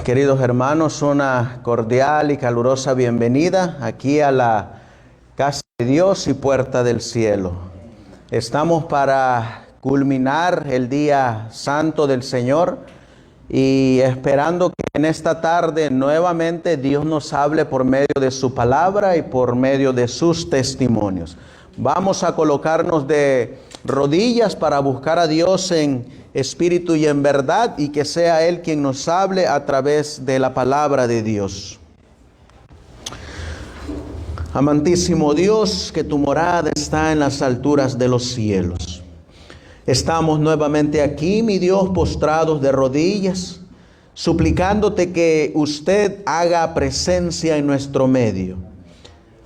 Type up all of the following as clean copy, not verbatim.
Queridos hermanos, una cordial y calurosa bienvenida aquí a la casa de Dios y puerta del cielo. Estamos para culminar el día santo del Señor y esperando que en esta tarde nuevamente Dios nos hable por medio de su palabra y por medio de sus testimonios. Vamos a colocarnos de rodillas para buscar a Dios en espíritu y en verdad, y que sea Él quien nos hable a través de la palabra de Dios. Amantísimo Dios, que tu morada está en las alturas de los cielos. Estamos nuevamente aquí, mi Dios, postrados de rodillas, suplicándote que usted haga presencia en nuestro medio.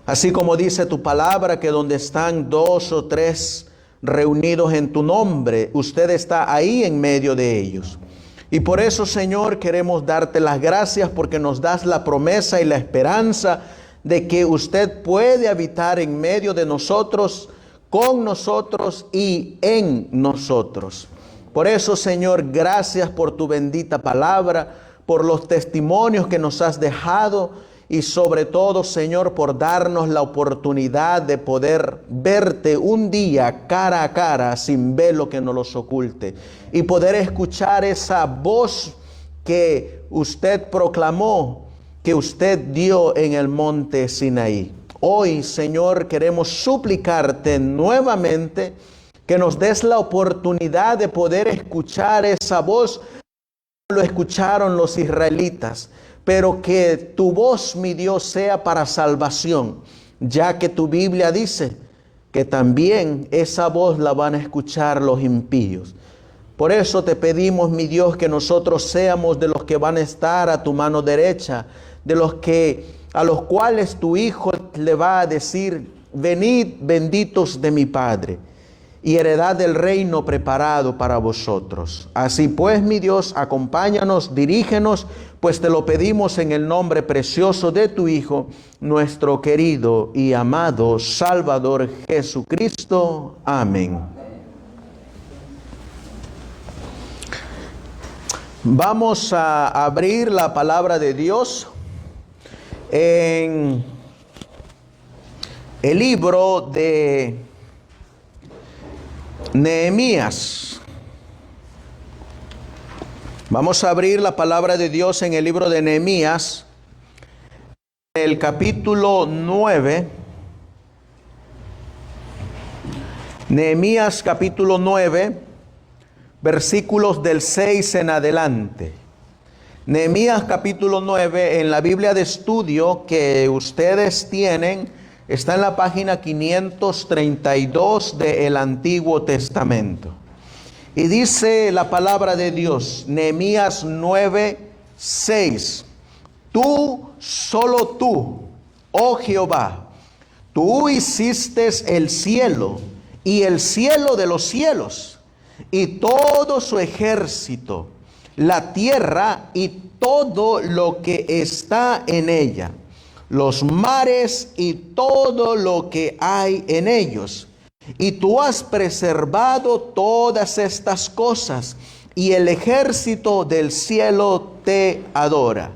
Así como dice tu palabra, que donde están dos o tres reunidos en tu nombre, usted está ahí en medio de ellos. Y por eso, Señor, queremos darte las gracias porque nos das la promesa y la esperanza de que usted puede habitar en medio de nosotros, con nosotros y en nosotros. Por eso, Señor, gracias por tu bendita palabra, por los testimonios que nos has dejado y sobre todo, Señor, por darnos la oportunidad de poder verte un día cara a cara sin velo que nos los oculte y poder escuchar esa voz que usted proclamó, que usted dio en el monte Sinaí. Hoy, Señor, queremos suplicarte nuevamente que nos des la oportunidad de poder escuchar esa voz. Lo escucharon los israelitas, pero que tu voz, mi Dios, sea para salvación, ya que tu Biblia dice que también esa voz la van a escuchar los impíos. Por eso te pedimos, mi Dios, que nosotros seamos de los que van a estar a tu mano derecha, de los que a los cuales tu Hijo le va a decir: venid benditos de mi Padre, y heredad del reino preparado para vosotros. Así pues, mi Dios, acompáñanos, dirígenos, pues te lo pedimos en el nombre precioso de tu Hijo, nuestro querido y amado Salvador Jesucristo. Amén. Vamos a abrir la palabra de Dios en el libro de Nehemías. Vamos a abrir la palabra de Dios en el libro de Nehemías, el capítulo 9. Nehemías capítulo 9, versículos del 6 en adelante. Nehemías capítulo 9, en la Biblia de estudio que ustedes tienen, está en la página 532 del Antiguo Testamento. Y dice la palabra de Dios, Nehemías 9, 6. Tú, solo tú, oh Jehová, tú hiciste el cielo y el cielo de los cielos y todo su ejército, la tierra y todo lo que está en ella, los mares y todo lo que hay en ellos. Y tú has preservado todas estas cosas, y el ejército del cielo te adora.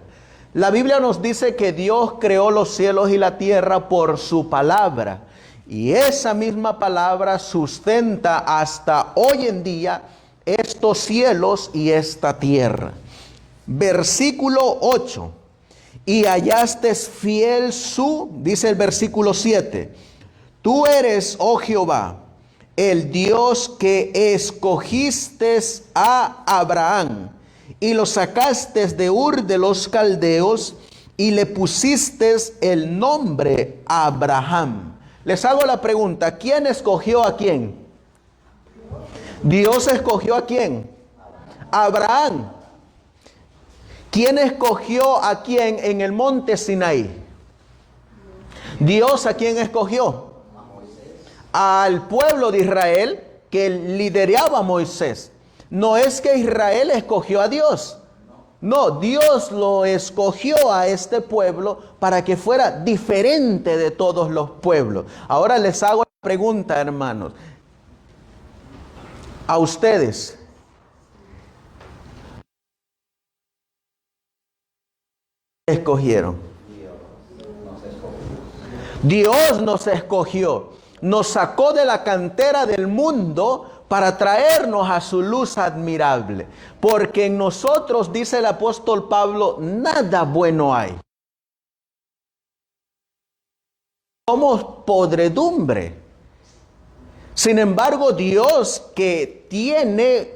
La Biblia nos dice que Dios creó los cielos y la tierra por su palabra, y esa misma palabra sustenta hasta hoy en día estos cielos y esta tierra. Versículo 8. Y hallaste fiel dice el versículo 7, tú eres, oh Jehová, el Dios que escogiste a Abraham y lo sacaste de Ur de los Caldeos y le pusiste el nombre Abraham. Les hago la pregunta, ¿quién escogió a quién? Dios escogió a quién? Abraham. ¿Quién escogió a quién en el monte Sinaí? Dios, ¿a quién escogió? Al pueblo de Israel que lideraba a Moisés. No es que Israel escogió a Dios. No, Dios lo escogió a este pueblo para que fuera diferente de todos los pueblos. Ahora les hago la pregunta, hermanos. A ustedes, escogieron? Dios nos escogió, nos sacó de la cantera del mundo para traernos a su luz admirable. Porque en nosotros, dice el apóstol Pablo, nada bueno hay. Somos podredumbre. Sin embargo, Dios, que tiene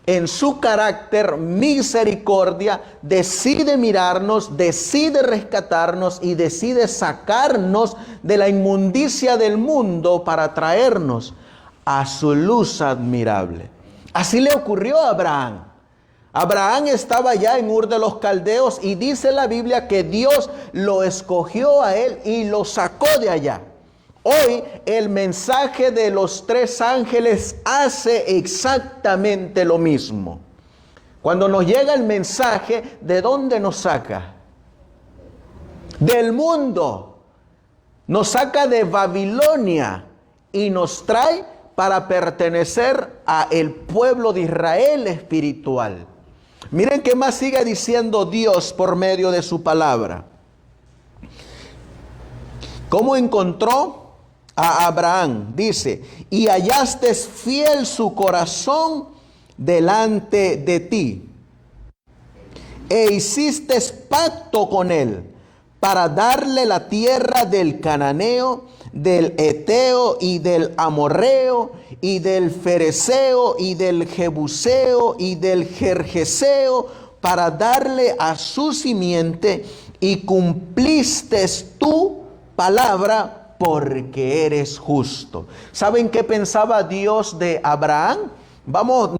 en su carácter misericordia, decide mirarnos, decide rescatarnos y decide sacarnos de la inmundicia del mundo para traernos a su luz admirable. Así le ocurrió a Abraham. Abraham estaba ya en Ur de los Caldeos y dice la Biblia que Dios lo escogió a él y lo sacó de allá. Hoy el mensaje de los tres ángeles hace exactamente lo mismo. Cuando nos llega el mensaje, ¿de dónde nos saca? Del mundo. Nos saca de Babilonia y nos trae para pertenecer a el pueblo de Israel espiritual. Miren qué más sigue diciendo Dios por medio de su palabra. ¿Cómo encontró a Abraham? Dice, y hallaste fiel su corazón delante de ti, e hiciste pacto con él para darle la tierra del cananeo, del eteo y del amorreo y del fereceo y del jebuseo y del jerjeseo, para darle a su simiente, y cumpliste tu palabra porque eres justo. ¿Saben qué pensaba Dios de Abraham? Vamos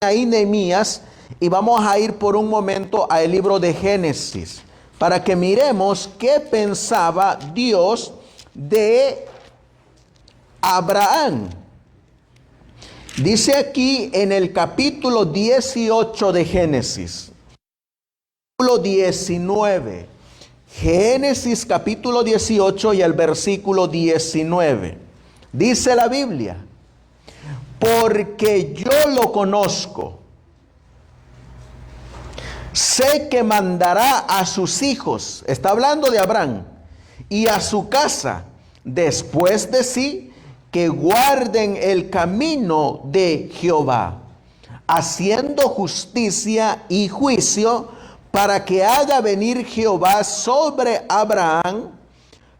ahí, Nehemías, y vamos a ir por un momento al libro de Génesis, para que miremos qué pensaba Dios de Abraham. Dice aquí en el capítulo 18 de Génesis, capítulo 19, Génesis capítulo 18 y el versículo 19. Dice la Biblia, porque yo lo conozco, sé que mandará a sus hijos, está hablando de Abraham, y a su casa después de sí, que guarden el camino de Jehová, haciendo justicia y juicio, para que haga venir Jehová sobre Abraham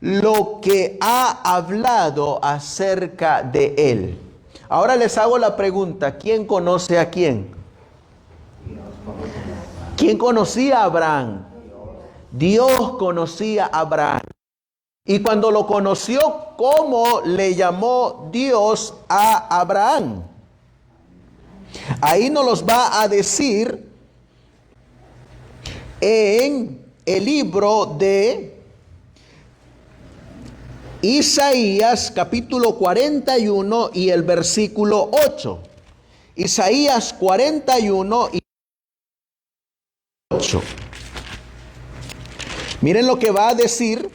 lo que ha hablado acerca de él. Ahora les hago la pregunta, ¿quién conoce a quién? ¿Quién conocía a Abraham? Dios conocía a Abraham. Y cuando lo conoció, ¿cómo le llamó Dios a Abraham? Ahí nos los va a decir en el libro de Isaías capítulo 41 y el versículo 8. Isaías 41 y 8. Miren lo que va a decir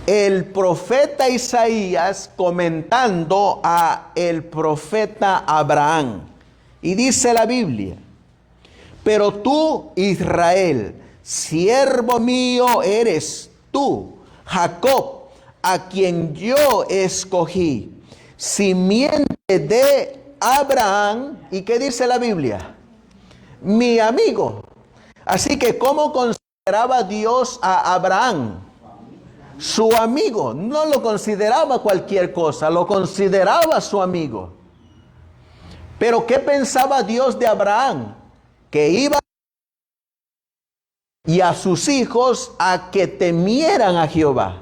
el profeta Isaías comentando a el profeta Abraham. Y dice la Biblia, pero tú, Israel, siervo mío eres tú, Jacob, a quien yo escogí, simiente de Abraham. ¿Y qué dice la Biblia? Mi amigo. Así que, ¿cómo consideraba Dios a Abraham? Su amigo. No lo consideraba cualquier cosa, lo consideraba su amigo. Pero ¿qué pensaba Dios de Abraham? Que iba y a sus hijos a que temieran a Jehová.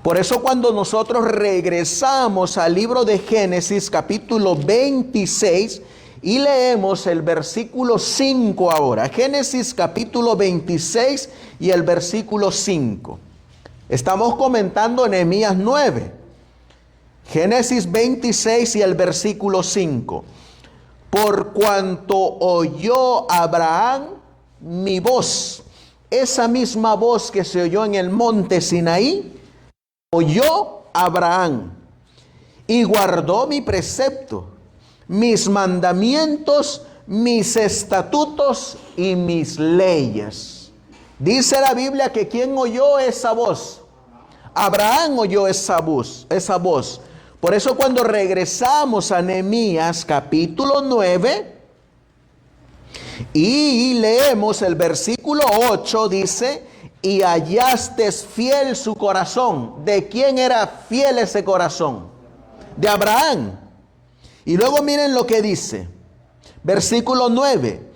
Por eso cuando nosotros regresamos al libro de Génesis capítulo 26 y leemos el versículo 5 ahora. Génesis capítulo 26 y el versículo 5. Estamos comentando Nehemías 9. Génesis 26 y el versículo 5. Por cuanto oyó Abraham mi voz, esa misma voz que se oyó en el monte Sinaí, oyó Abraham y guardó mi precepto, mis mandamientos, mis estatutos y mis leyes. Dice la Biblia que ¿quién oyó esa voz? Abraham oyó esa voz. Por eso cuando regresamos a Nehemías capítulo 9 y leemos el versículo 8, dice, y hallaste fiel su corazón. ¿De quién era fiel ese corazón? De Abraham. Y luego miren lo que dice. Versículo 9.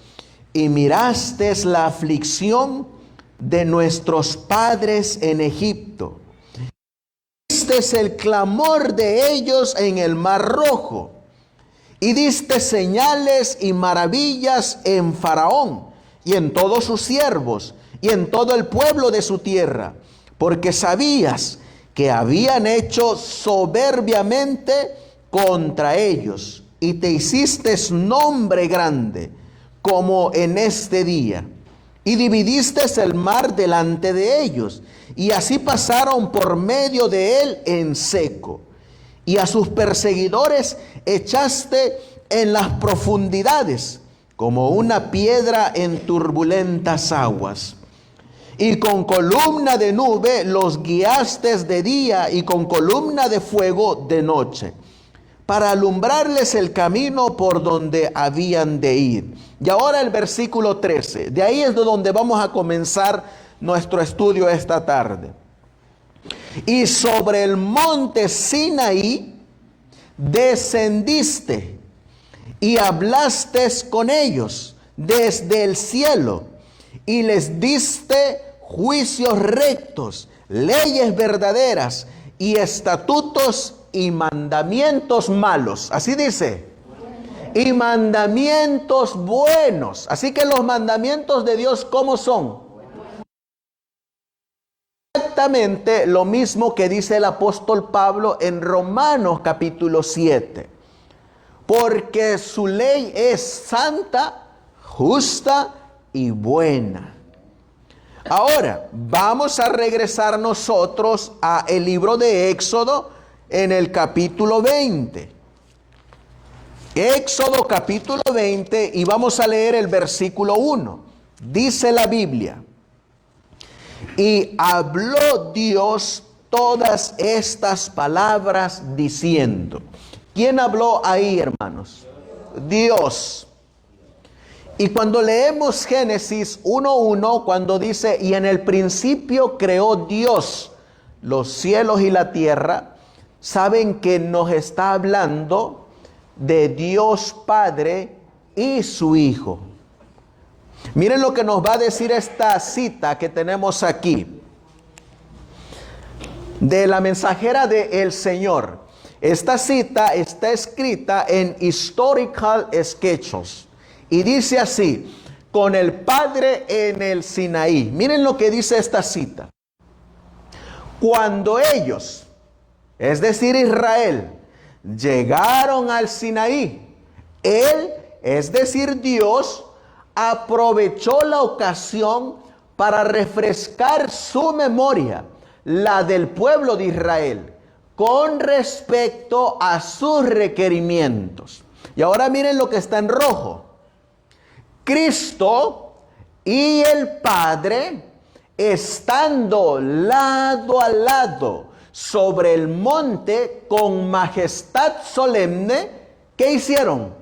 Y miraste la aflicción de nuestros padres en Egipto. Viste el clamor de ellos en el Mar Rojo. Y diste señales y maravillas en Faraón y en todos sus siervos y en todo el pueblo de su tierra. Porque sabías que habían hecho soberbiamente contra ellos. Y te hiciste nombre grande, como en este día. Y dividiste el mar delante de ellos. Y así pasaron por medio de él en seco. Y a sus perseguidores echaste en las profundidades, como una piedra en turbulentas aguas. Y con columna de nube los guiaste de día y con columna de fuego de noche, para alumbrarles el camino por donde habían de ir. Y ahora el versículo 13. De ahí es de donde vamos a comenzar nuestro estudio esta tarde. Y sobre el monte Sinaí descendiste y hablaste con ellos desde el cielo y les diste juicios rectos, leyes verdaderas y estatutos y mandamientos malos. Así dice. Y mandamientos buenos. Así que los mandamientos de Dios, ¿cómo son? Exactamente lo mismo que dice el apóstol Pablo en Romanos capítulo 7. Porque su ley es santa, justa y buena. Ahora, vamos a regresar nosotros a el libro de Éxodo en el capítulo 20. Éxodo capítulo 20 y vamos a leer el versículo 1. Dice la Biblia. Y habló Dios todas estas palabras diciendo. ¿Quién habló ahí, hermanos? Dios. Y cuando leemos Génesis 1:1, cuando dice, y en el principio creó Dios los cielos y la tierra, saben que nos está hablando de Dios Padre y su Hijo. Miren lo que nos va a decir esta cita que tenemos aquí, de la mensajera del Señor. Esta cita está escrita en Historical Sketches y dice así, con el Padre en el Sinaí. Miren lo que dice esta cita. Cuando ellos, es decir Israel, llegaron al Sinaí, Él, es decir Dios, aprovechó la ocasión para refrescar su memoria, la del pueblo de Israel, con respecto a sus requerimientos. Y ahora miren lo que está en rojo. Cristo y el Padre, estando lado a lado sobre el monte con majestad solemne, ¿qué hicieron?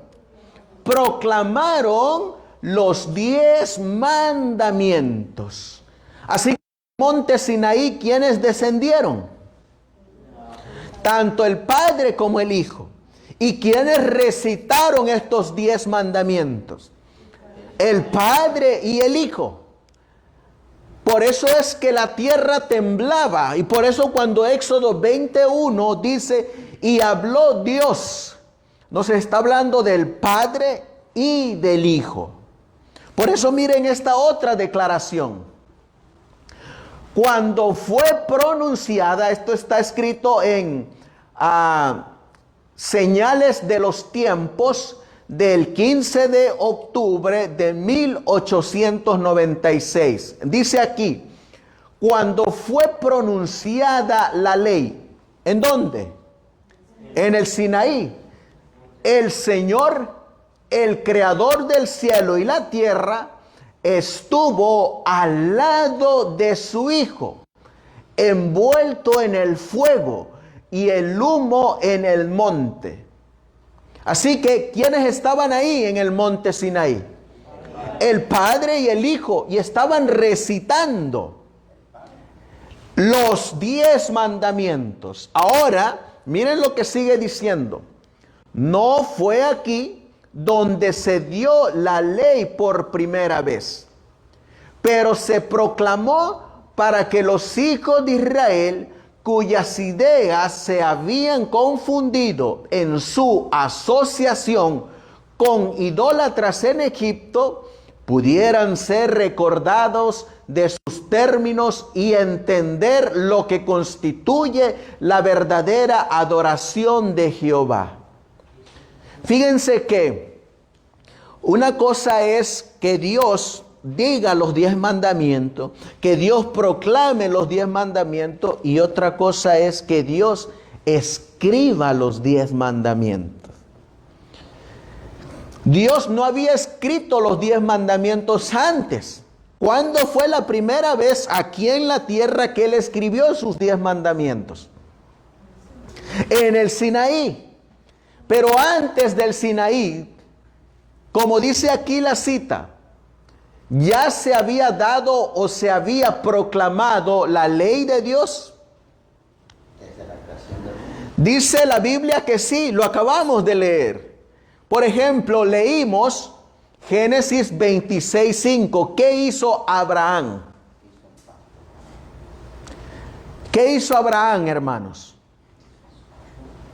Proclamaron los 10 mandamientos. Así que en el monte Sinaí, ¿quiénes descendieron? Tanto el Padre como el Hijo. ¿Y quiénes recitaron estos 10 mandamientos? El Padre y el Hijo. Por eso es que la tierra temblaba. Y por eso cuando Éxodo 21 dice, y habló Dios, nos está hablando del Padre y del Hijo. Por eso miren esta otra declaración. Cuando fue pronunciada, esto está escrito en Señales de los Tiempos del 15 de octubre de 1896. Dice aquí, cuando fue pronunciada la ley, ¿en dónde? En el Sinaí. El Señor el creador del cielo y la tierra, estuvo al lado de su Hijo, envuelto en el fuego y el humo en el monte. Así que, ¿quiénes estaban ahí en el monte Sinaí? El Padre y el Hijo, y estaban recitando los 10 mandamientos. Ahora, miren lo que sigue diciendo. No fue aquí donde se dio la ley por primera vez, pero se proclamó para que los hijos de Israel, cuyas ideas se habían confundido en su asociación con idólatras en Egipto, pudieran ser recordados de sus términos y entender lo que constituye la verdadera adoración de Jehová. Fíjense que una cosa es que Dios diga los 10 mandamientos, que Dios proclame los 10 mandamientos, y otra cosa es que Dios escriba los 10 mandamientos. Dios no había escrito los 10 mandamientos antes. ¿Cuándo fue la primera vez aquí en la tierra que Él escribió sus 10 mandamientos? En el Sinaí. Pero antes del Sinaí, como dice aquí la cita, ya se había dado o se había proclamado la ley de Dios. Dice la Biblia que sí, lo acabamos de leer. Por ejemplo, leímos Génesis 26:5. ¿Qué hizo Abraham? ¿Qué hizo Abraham, hermanos?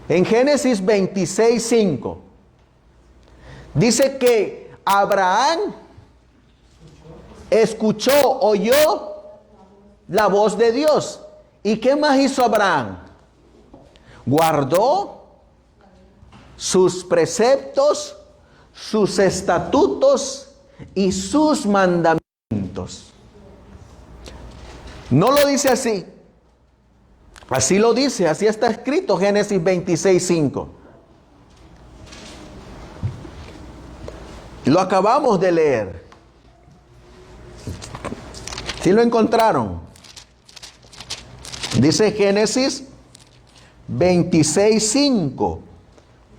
En Génesis 26:5 dice que Abraham escuchó, oyó la voz de Dios. ¿Y qué más hizo Abraham? Guardó sus preceptos, sus estatutos y sus mandamientos. No lo dice así. Así lo dice, así está escrito Génesis 26:5. Lo acabamos de leer. ¿Sí lo encontraron? Dice Génesis 26:5.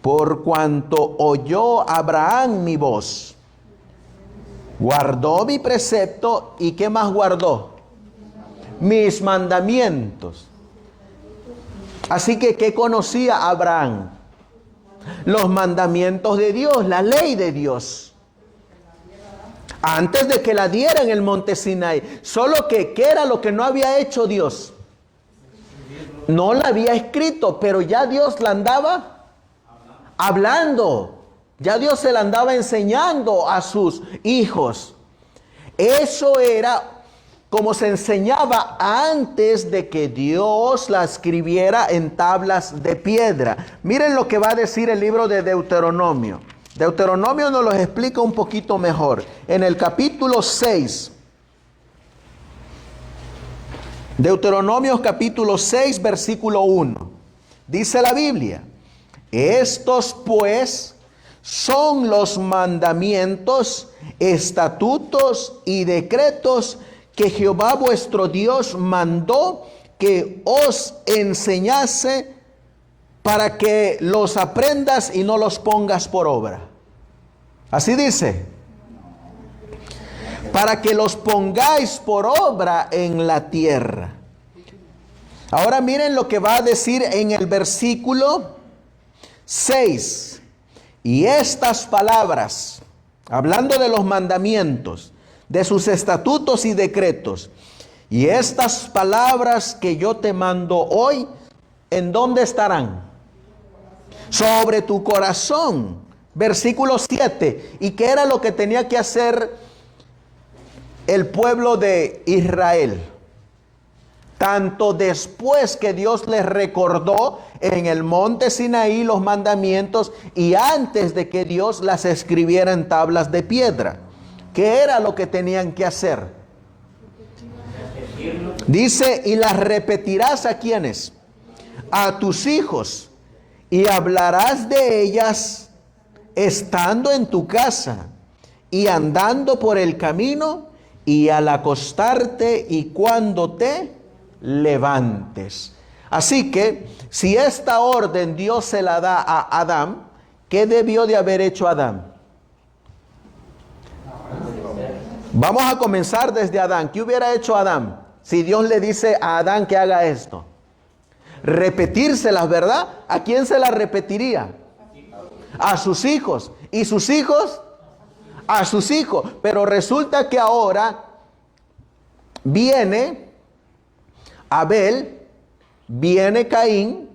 Por cuanto oyó Abraham mi voz, guardó mi precepto, ¿y qué más guardó? Mis mandamientos. Así que, ¿qué conocía Abraham? Los mandamientos de Dios, la ley de Dios. Antes de que la diera en el monte Sinaí. Solo que, ¿qué era lo que no había hecho Dios? No la había escrito, pero ya Dios la andaba hablando. Ya Dios se la andaba enseñando a sus hijos. Eso era como se enseñaba antes de que Dios la escribiera en tablas de piedra. Miren lo que va a decir el libro de Deuteronomio. Deuteronomio nos lo explica un poquito mejor. En el capítulo 6. Deuteronomio capítulo 6, versículo 1. Dice la Biblia: estos pues son los mandamientos, estatutos y decretos que Jehová vuestro Dios mandó que os enseñase, para que los aprendas y no los pongas por obra. Así dice. Para que los pongáis por obra en la tierra. Ahora miren lo que va a decir en el versículo 6. Y estas palabras, hablando de los mandamientos, de sus estatutos y decretos, y estas palabras que yo te mando hoy, ¿en dónde estarán? Sobre tu corazón. Versículo 7. ¿Y qué era lo que tenía que hacer el pueblo de Israel? Tanto después que Dios les recordó en el monte Sinaí los mandamientos, y antes de que Dios las escribiera en tablas de piedra. ¿Qué era lo que tenían que hacer? Dice: y las repetirás ¿a quiénes? A tus hijos, y hablarás de ellas estando en tu casa y andando por el camino y al acostarte y cuando te levantes. Así que si esta orden Dios se la da a Adán, ¿qué debió de haber hecho Adán? Vamos a comenzar desde Adán. ¿Qué hubiera hecho Adán si Dios le dice a Adán que haga esto? Repetírselas, ¿verdad? ¿A quién se las repetiría? A sus hijos. ¿Y sus hijos? A sus hijos. Pero resulta que ahora viene Abel, viene Caín,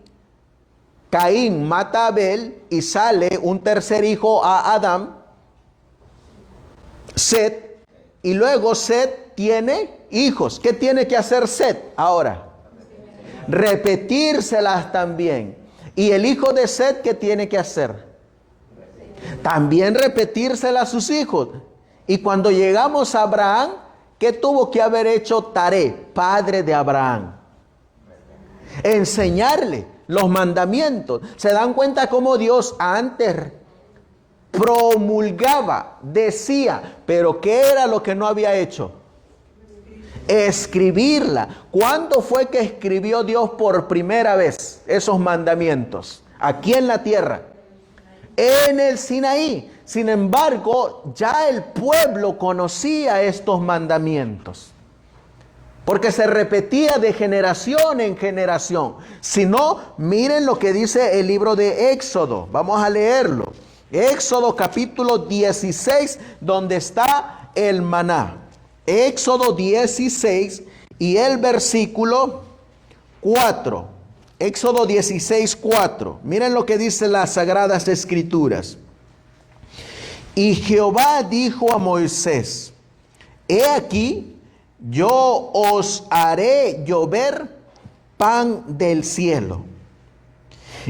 Caín mata a Abel y sale un tercer hijo a Adán, Set, y luego Set tiene hijos. ¿Qué tiene que hacer Set ahora? Repetírselas también. ¿Y el hijo de Set qué tiene que hacer? También repetírselas a sus hijos. Y cuando llegamos a Abraham, ¿qué tuvo que haber hecho Taré, padre de Abraham? Enseñarle los mandamientos. ¿Se dan cuenta cómo Dios antes promulgaba, decía, pero qué era lo que no había hecho? Escribirla. ¿Cuándo fue que escribió Dios por primera vez esos mandamientos? Aquí en la tierra. En el Sinaí. Sin embargo, ya el pueblo conocía estos mandamientos, porque se repetía de generación en generación. Si no, miren lo que dice el libro de Éxodo. Vamos a leerlo. Éxodo capítulo 16, donde está el maná. Éxodo 16 y el versículo 4. Éxodo 16, 4. Miren lo que dice las Sagradas Escrituras. Y Jehová dijo a Moisés: he aquí, yo os haré llover pan del cielo,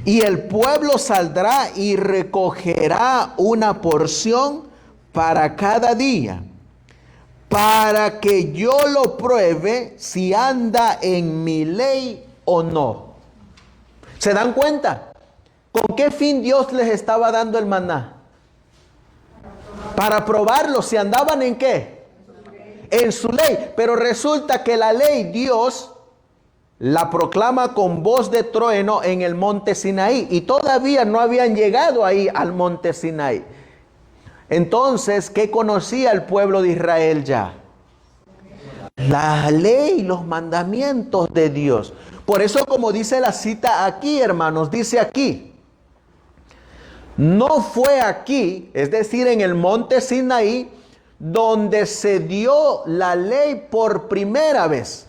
y el pueblo saldrá y recogerá una porción para cada día, para que yo lo pruebe si anda en mi ley o no. ¿Se dan cuenta? ¿Con qué fin Dios les estaba dando el maná? Para probarlo si andaban en qué. En su ley. Pero resulta que la ley Dios la proclama con voz de trueno en el monte Sinaí. Y todavía no habían llegado ahí al monte Sinaí. Entonces, ¿qué conocía el pueblo de Israel ya? La ley, los mandamientos de Dios. Por eso, como dice la cita aquí, hermanos, dice aquí: no fue aquí, es decir, en el monte Sinaí, donde se dio la ley por primera vez.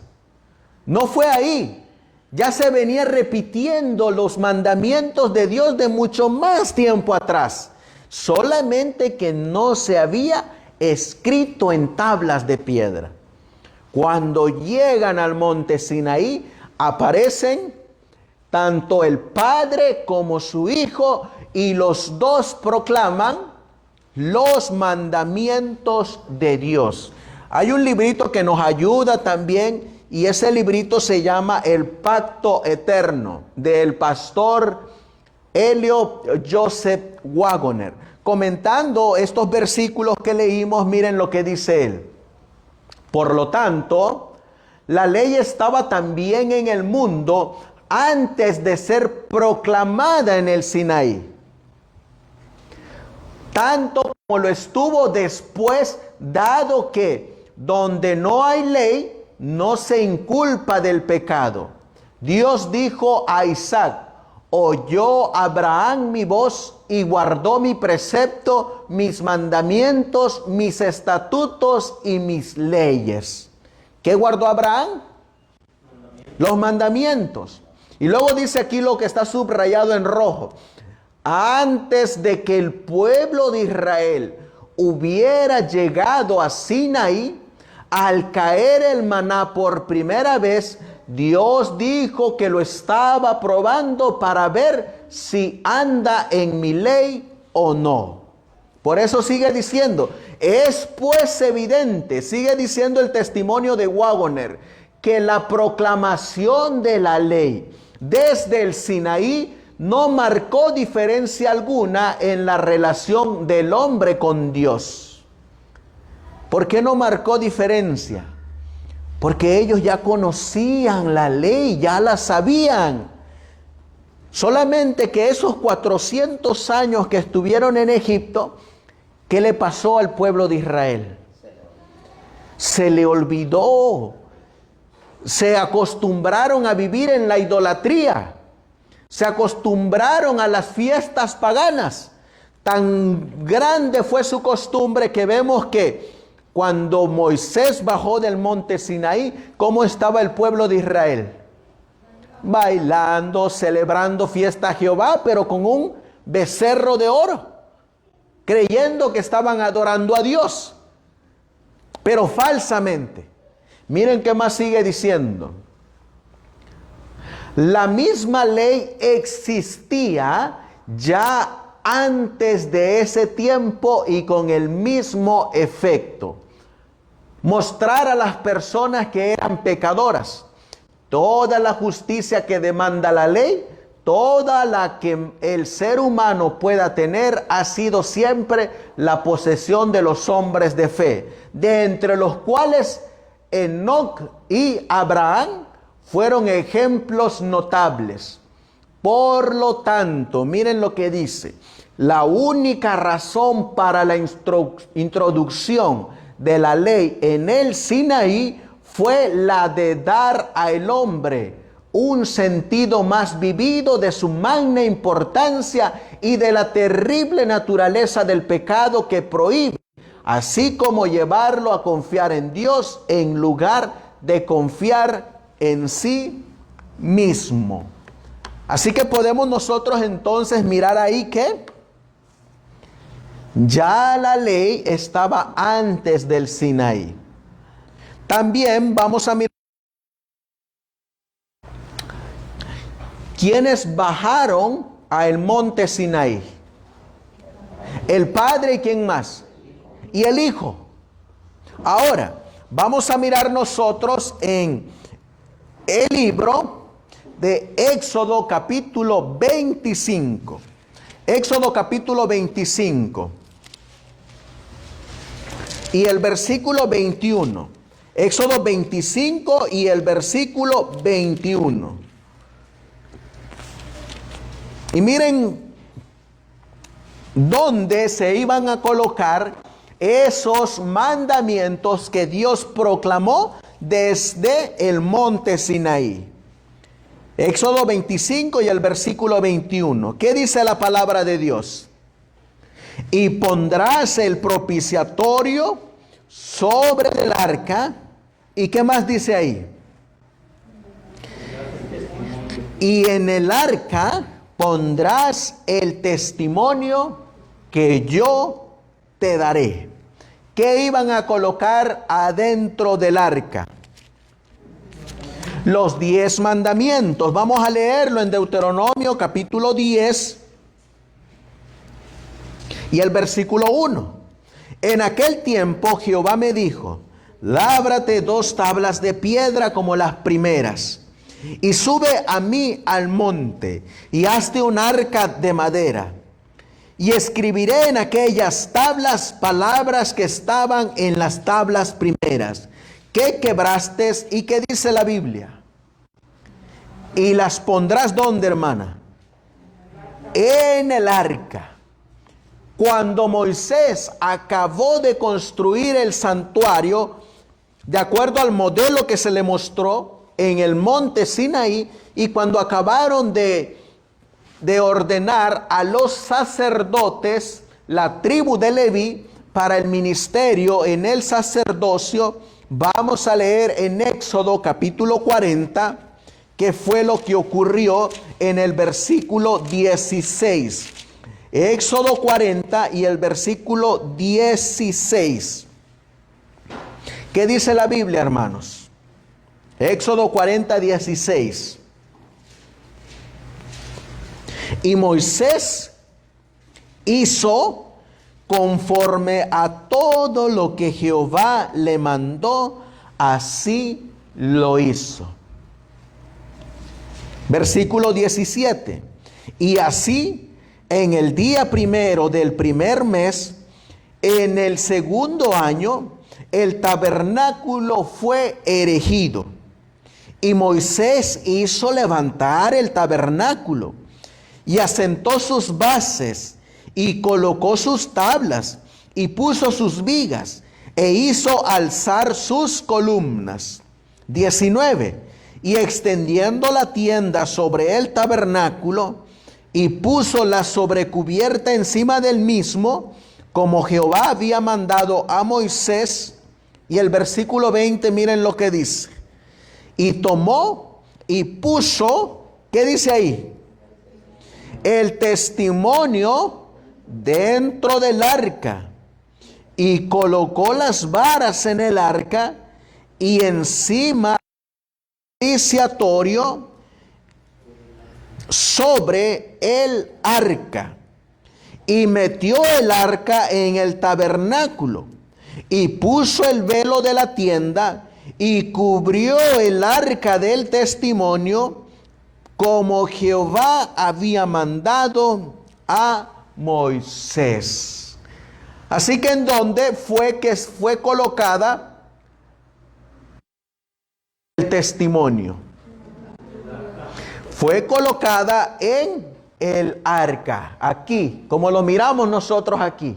No fue ahí. Ya se venía repitiendo los mandamientos de Dios de mucho más tiempo atrás. Solamente que no se había escrito en tablas de piedra. Cuando llegan al monte Sinaí, aparecen tanto el Padre como su Hijo, y los dos proclaman los mandamientos de Dios. Hay un librito que nos ayuda también, y ese librito se llama El Pacto Eterno, del pastor Elio Joseph Waggoner. Comentando estos versículos que leímos, miren lo que dice él. Por lo tanto, la ley estaba también en el mundo antes de ser proclamada en el Sinaí, tanto como lo estuvo después, dado que donde no hay ley, no se inculpa del pecado. Dios dijo a Isaac: oyó Abraham mi voz y guardó mi precepto, mis mandamientos, mis estatutos y mis leyes. ¿Qué guardó Abraham? Los mandamientos. Y luego dice aquí lo que está subrayado en rojo: antes de que el pueblo de Israel hubiera llegado a Sinaí, al caer el maná por primera vez, Dios dijo que lo estaba probando para ver si anda en mi ley o no. Por eso sigue diciendo: es pues evidente, sigue diciendo el testimonio de Waggoner, que la proclamación de la ley desde el Sinaí no marcó diferencia alguna en la relación del hombre con Dios. ¿Por qué no marcó diferencia? Porque ellos ya conocían la ley, ya la sabían. Solamente que esos 400 años que estuvieron en Egipto, ¿qué le pasó al pueblo de Israel? Se le olvidó. Se acostumbraron a vivir en la idolatría. Se acostumbraron a las fiestas paganas. Tan grande fue su costumbre que vemos que cuando Moisés bajó del monte Sinaí, ¿cómo estaba el pueblo de Israel? Bailando, celebrando fiesta a Jehová, pero con un becerro de oro, creyendo que estaban adorando a Dios, pero falsamente. Miren qué más sigue diciendo. La misma ley existía ya antes de ese tiempo y con el mismo efecto. Mostrar a las personas que eran pecadoras. Toda la justicia que demanda la ley, toda la que el ser humano pueda tener, ha sido siempre la posesión de los hombres de fe, de entre los cuales Enoc y Abraham fueron ejemplos notables. Por lo tanto, miren lo que dice: la única razón para la introducción de la ley en el Sinaí fue la de dar al hombre un sentido más vivido de su magna importancia y de la terrible naturaleza del pecado que prohíbe, así como llevarlo a confiar en Dios en lugar de confiar en sí mismo. Así que podemos nosotros entonces mirar ahí que ya la ley estaba antes del Sinaí. También vamos a mirar quiénes bajaron al monte Sinaí. El Padre y quién más. Y el Hijo. Ahora, vamos a mirar nosotros en el libro de Éxodo capítulo 25. Éxodo capítulo 25. Y el versículo 21. Éxodo 25 y el versículo 21. Y miren dónde se iban a colocar esos mandamientos que Dios proclamó desde el monte Sinaí. Éxodo 25 y el versículo 21. ¿Qué dice la palabra de Dios? Y pondrás el propiciatorio sobre el arca. ¿Y qué más dice ahí? Y en el arca pondrás el testimonio que yo te daré. ¿Qué iban a colocar adentro del arca? Los 10 mandamientos. Vamos a leerlo en Deuteronomio capítulo 10 y el versículo 1. En aquel tiempo Jehová me dijo: lábrate 2 tablas de piedra como las primeras, y sube a mí al monte, y hazte un arca de madera. Y escribiré en aquellas tablas palabras que estaban en las tablas primeras, que quebraste. ¿Y qué dice la Biblia? Y las pondrás ¿dónde, hermana? En el arca. Cuando Moisés acabó de construir el santuario, de acuerdo al modelo que se le mostró en el monte Sinaí, y cuando acabaron de ordenar a los sacerdotes, la tribu de Leví, para el ministerio en el sacerdocio, vamos a leer en Éxodo capítulo 40, qué fue lo que ocurrió en el versículo 16. Éxodo 40 y el versículo 16. ¿Qué dice la Biblia, hermanos? Éxodo 40, 16. Y Moisés hizo conforme a todo lo que Jehová le mandó, así lo hizo. Versículo 17. Y así, en el día primero del primer mes, en el segundo año, el tabernáculo fue erigido. Y Moisés hizo levantar el tabernáculo y asentó sus bases y colocó sus tablas y puso sus vigas e hizo alzar sus columnas. 19. Y extendiendo la tienda sobre el tabernáculo y puso la sobrecubierta encima del mismo, como Jehová había mandado a Moisés. Y el versículo 20, miren lo que dice. Y tomó y puso, ¿qué dice ahí? El testimonio dentro del arca. Y colocó las varas en el arca y encima del propiciatorio sobre el arca. Y metió el arca en el tabernáculo y puso el velo de la tienda y cubrió el arca del testimonio como Jehová había mandado a Moisés. Así que en donde fue que fue colocada el testimonio. Fue colocada en el arca, aquí, como lo miramos nosotros aquí.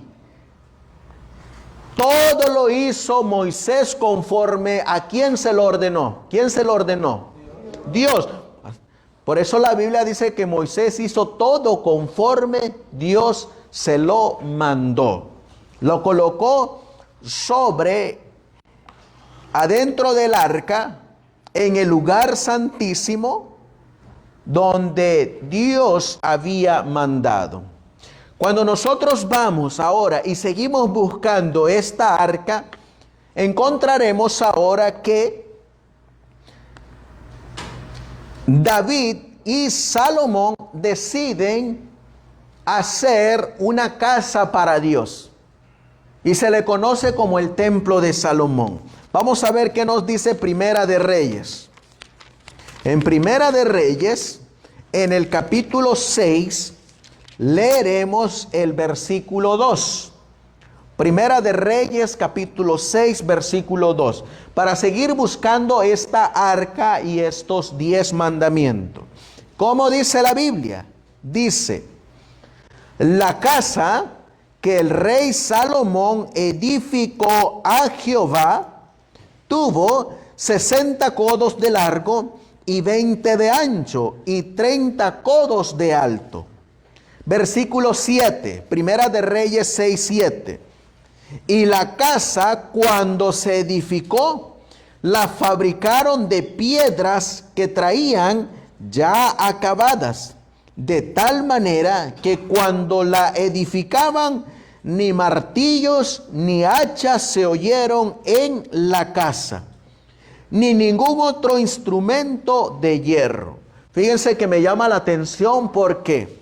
Todo lo hizo Moisés conforme a quién se lo ordenó. ¿Quién se lo ordenó? Dios. Por eso la Biblia dice que Moisés hizo todo conforme Dios se lo mandó. Lo colocó adentro del arca, en el lugar santísimo, donde Dios había mandado. Cuando nosotros vamos ahora y seguimos buscando esta arca, encontraremos ahora que David y Salomón deciden hacer una casa para Dios. Y se le conoce como el templo de Salomón. Vamos a ver qué nos dice Primera de Reyes. En Primera de Reyes, en el capítulo 6, leeremos el versículo 2. Primera de Reyes, capítulo 6, versículo 2. Para seguir buscando esta arca y estos 10 mandamientos. ¿Cómo dice la Biblia? Dice: la casa que el rey Salomón edificó a Jehová tuvo 60 codos de largo y 20 de ancho y 30 codos de alto. Versículo 7, Primera de Reyes 6, 7. Y la casa, cuando se edificó, la fabricaron de piedras que traían ya acabadas, de tal manera que cuando la edificaban, ni martillos ni hachas se oyeron en la casa, ni ningún otro instrumento de hierro. Fíjense que me llama la atención porque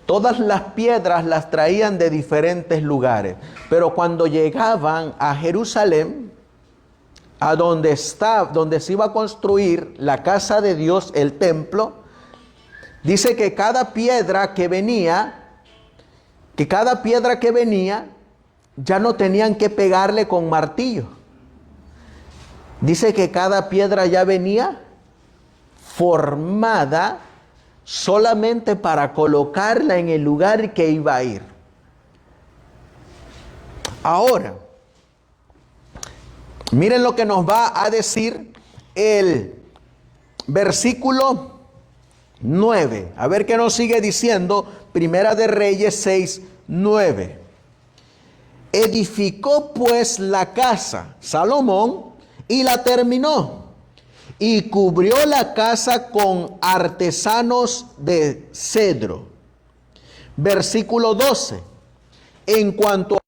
todas las piedras las traían de diferentes lugares, pero cuando llegaban a Jerusalén, a donde se iba a construir la casa de Dios, el templo, dice que cada piedra que venía, ya no tenían que pegarle con martillo. Dice que cada piedra ya venía formada solamente para colocarla en el lugar que iba a ir. Ahora, miren lo que nos va a decir el versículo 9. A ver qué nos sigue diciendo. Primera de Reyes 6, 9. Edificó pues la casa Salomón y la terminó, y cubrió la casa con artesanos de cedro. Versículo 12. En cuanto a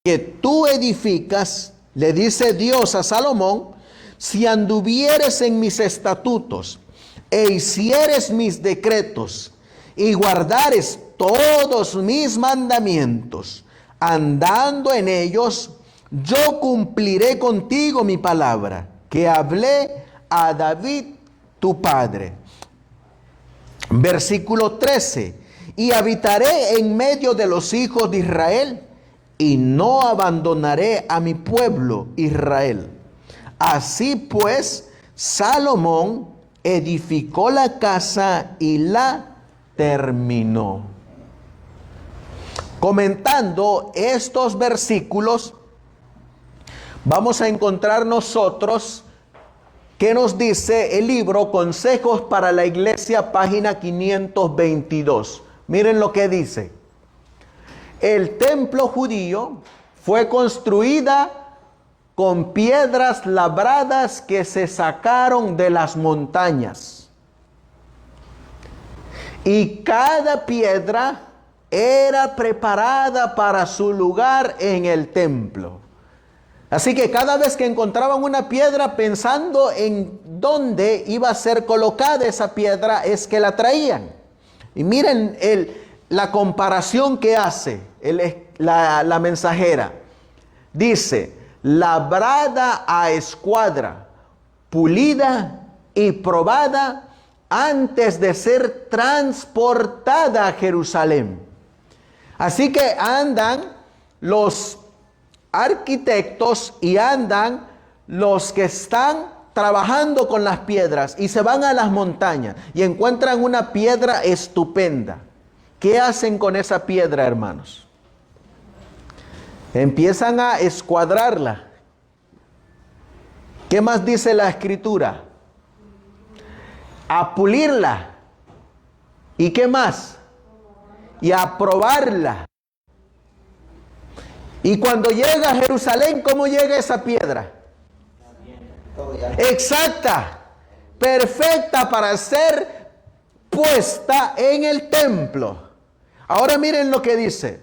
que tú edificas, le dice Dios a Salomón: si anduvieres en mis estatutos e hicieres mis decretos y guardares todos mis mandamientos, andando en ellos, yo cumpliré contigo mi palabra que hablé a David tu padre. Versículo 13. Y habitaré en medio de los hijos de Israel, y no abandonaré a mi pueblo Israel. Así pues, Salomón edificó la casa y la terminó. Comentando estos versículos, vamos a encontrar nosotros qué nos dice el libro Consejos para la Iglesia, página 522. Miren lo que dice. El templo judío fue construida con piedras labradas que se sacaron de las montañas. Y cada piedra era preparada para su lugar en el templo. Así que cada vez que encontraban una piedra, pensando en dónde iba a ser colocada esa piedra, es que la traían. Y miren la comparación que hace la mensajera. Dice, labrada a escuadra, pulida y probada antes de ser transportada a Jerusalén. Así que andan los arquitectos y andan los que están trabajando con las piedras y se van a las montañas y encuentran una piedra estupenda. ¿Qué hacen con esa piedra, hermanos? Empiezan a escuadrarla. ¿Qué más dice la Escritura? A pulirla. ¿Y qué más? Y a probarla. Y cuando llega a Jerusalén, ¿cómo llega esa piedra? Exacta, perfecta para ser puesta en el templo. Ahora miren lo que dice.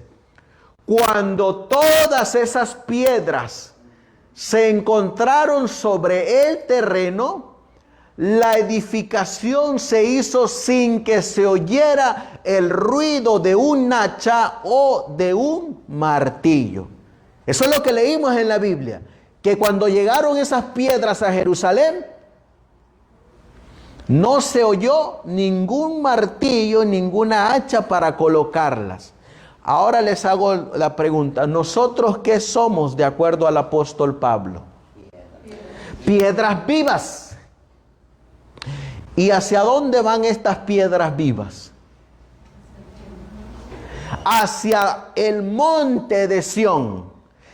Cuando todas esas piedras se encontraron sobre el terreno, la edificación se hizo sin que se oyera el ruido de un hacha o de un martillo. Eso es lo que leímos en la Biblia, que cuando llegaron esas piedras a Jerusalén, no se oyó ningún martillo, ninguna hacha para colocarlas. Ahora les hago la pregunta, ¿nosotros qué somos de acuerdo al apóstol Pablo? Piedras vivas. ¿Y hacia dónde van estas piedras vivas? Hacia el monte de Sión,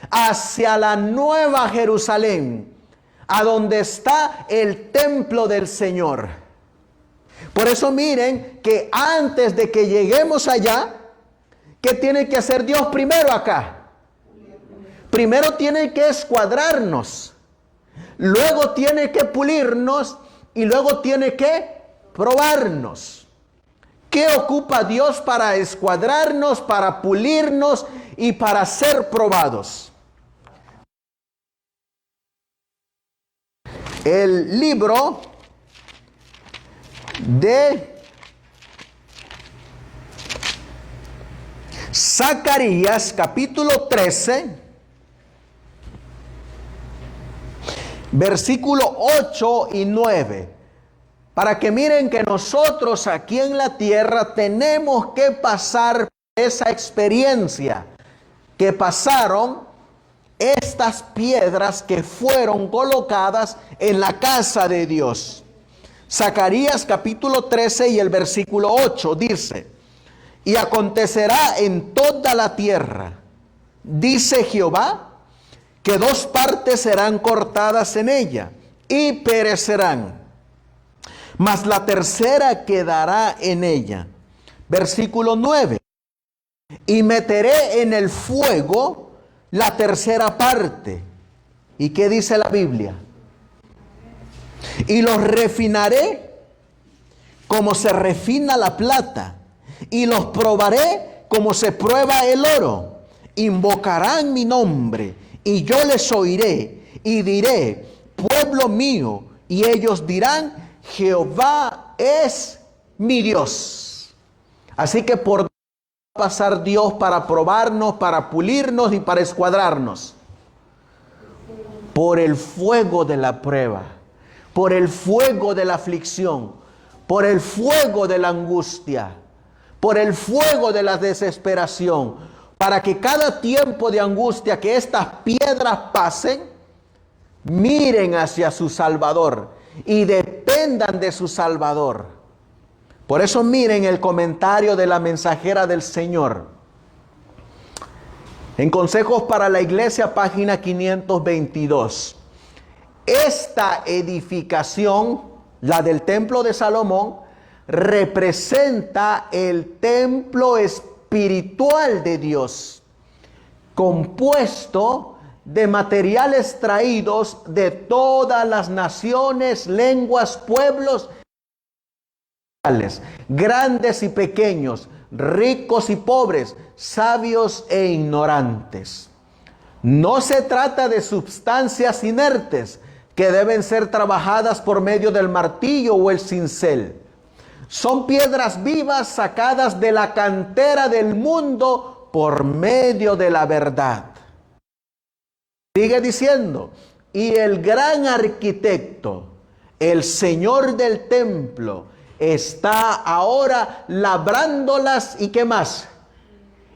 hacia la nueva Jerusalén, a donde está el templo del Señor. Por eso miren que antes de que lleguemos allá, ¿qué tiene que hacer Dios primero acá? Primero tiene que escuadrarnos, luego tiene que pulirnos y luego tiene que probarnos. ¿Qué ocupa Dios para escuadrarnos, para pulirnos y para ser probados? El libro de Zacarías, capítulo 13, versículo 8 y 9. Para que miren que nosotros aquí en la tierra tenemos que pasar esa experiencia que pasaron estas piedras que fueron colocadas en la casa de Dios. Zacarías capítulo 13 y el versículo 8 dice: y acontecerá en toda la tierra, dice Jehová, que dos partes serán cortadas en ella y perecerán, mas la tercera quedará en ella. Versículo 9. Y meteré en el fuego la tercera parte. ¿Y qué dice la Biblia? Y los refinaré como se refina la plata, y los probaré como se prueba el oro. Invocarán mi nombre, y yo les oiré, y diré, pueblo mío, y ellos dirán, Jehová es mi Dios. Así que por pasar Dios para probarnos, para pulirnos y para escuadrarnos. Por el fuego de la prueba, por el fuego de la aflicción, por el fuego de la angustia, por el fuego de la desesperación, para que cada tiempo de angustia que estas piedras pasen, miren hacia su Salvador y dependan de su Salvador. Por eso miren el comentario de la mensajera del Señor. En Consejos para la Iglesia, página 522. Esta edificación, la del templo de Salomón, representa el templo espiritual de Dios, compuesto de materiales traídos de todas las naciones, lenguas, pueblos, grandes y pequeños, ricos y pobres, sabios e ignorantes. No se trata de sustancias inertes que deben ser trabajadas por medio del martillo o el cincel. Son piedras vivas sacadas de la cantera del mundo por medio de la verdad. Sigue diciendo, y el gran arquitecto, el Señor del templo, está ahora labrándolas y ¿qué más?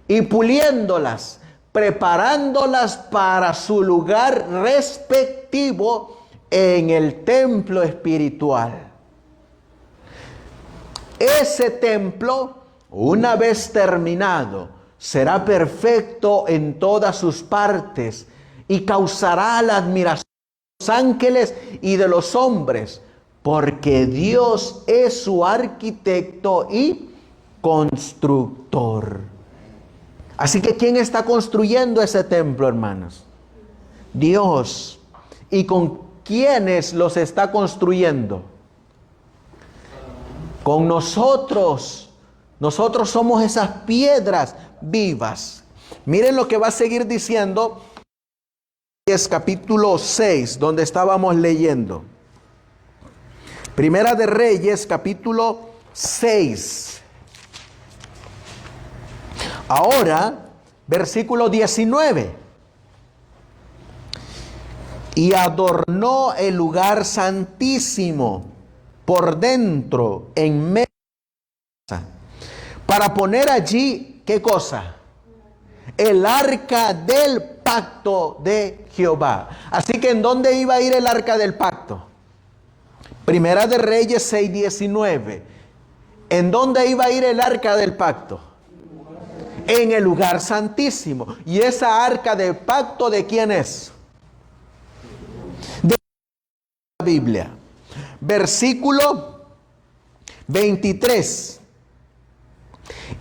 Y puliéndolas, preparándolas para su lugar respectivo en el templo espiritual. Ese templo, una vez terminado, será perfecto en todas sus partes y causará la admiración de los ángeles y de los hombres, porque Dios es su arquitecto y constructor. Así que ¿quién está construyendo ese templo, hermanos? Dios. ¿Y con quiénes los está construyendo? Con nosotros. Nosotros somos esas piedras vivas. Miren lo que va a seguir diciendo. Es capítulo 6, donde estábamos leyendo. Primera de Reyes, capítulo 6. Ahora, versículo 19. Y adornó el lugar santísimo por dentro, en medio de la casa, para poner allí, ¿qué cosa? El arca del pacto de Jehová. Así que ¿en dónde iba a ir el arca del pacto? Primera de Reyes 6:19. ¿En dónde iba a ir el arca del pacto? En el lugar santísimo. ¿Y esa arca del pacto de quién es? De la Biblia. Versículo 23.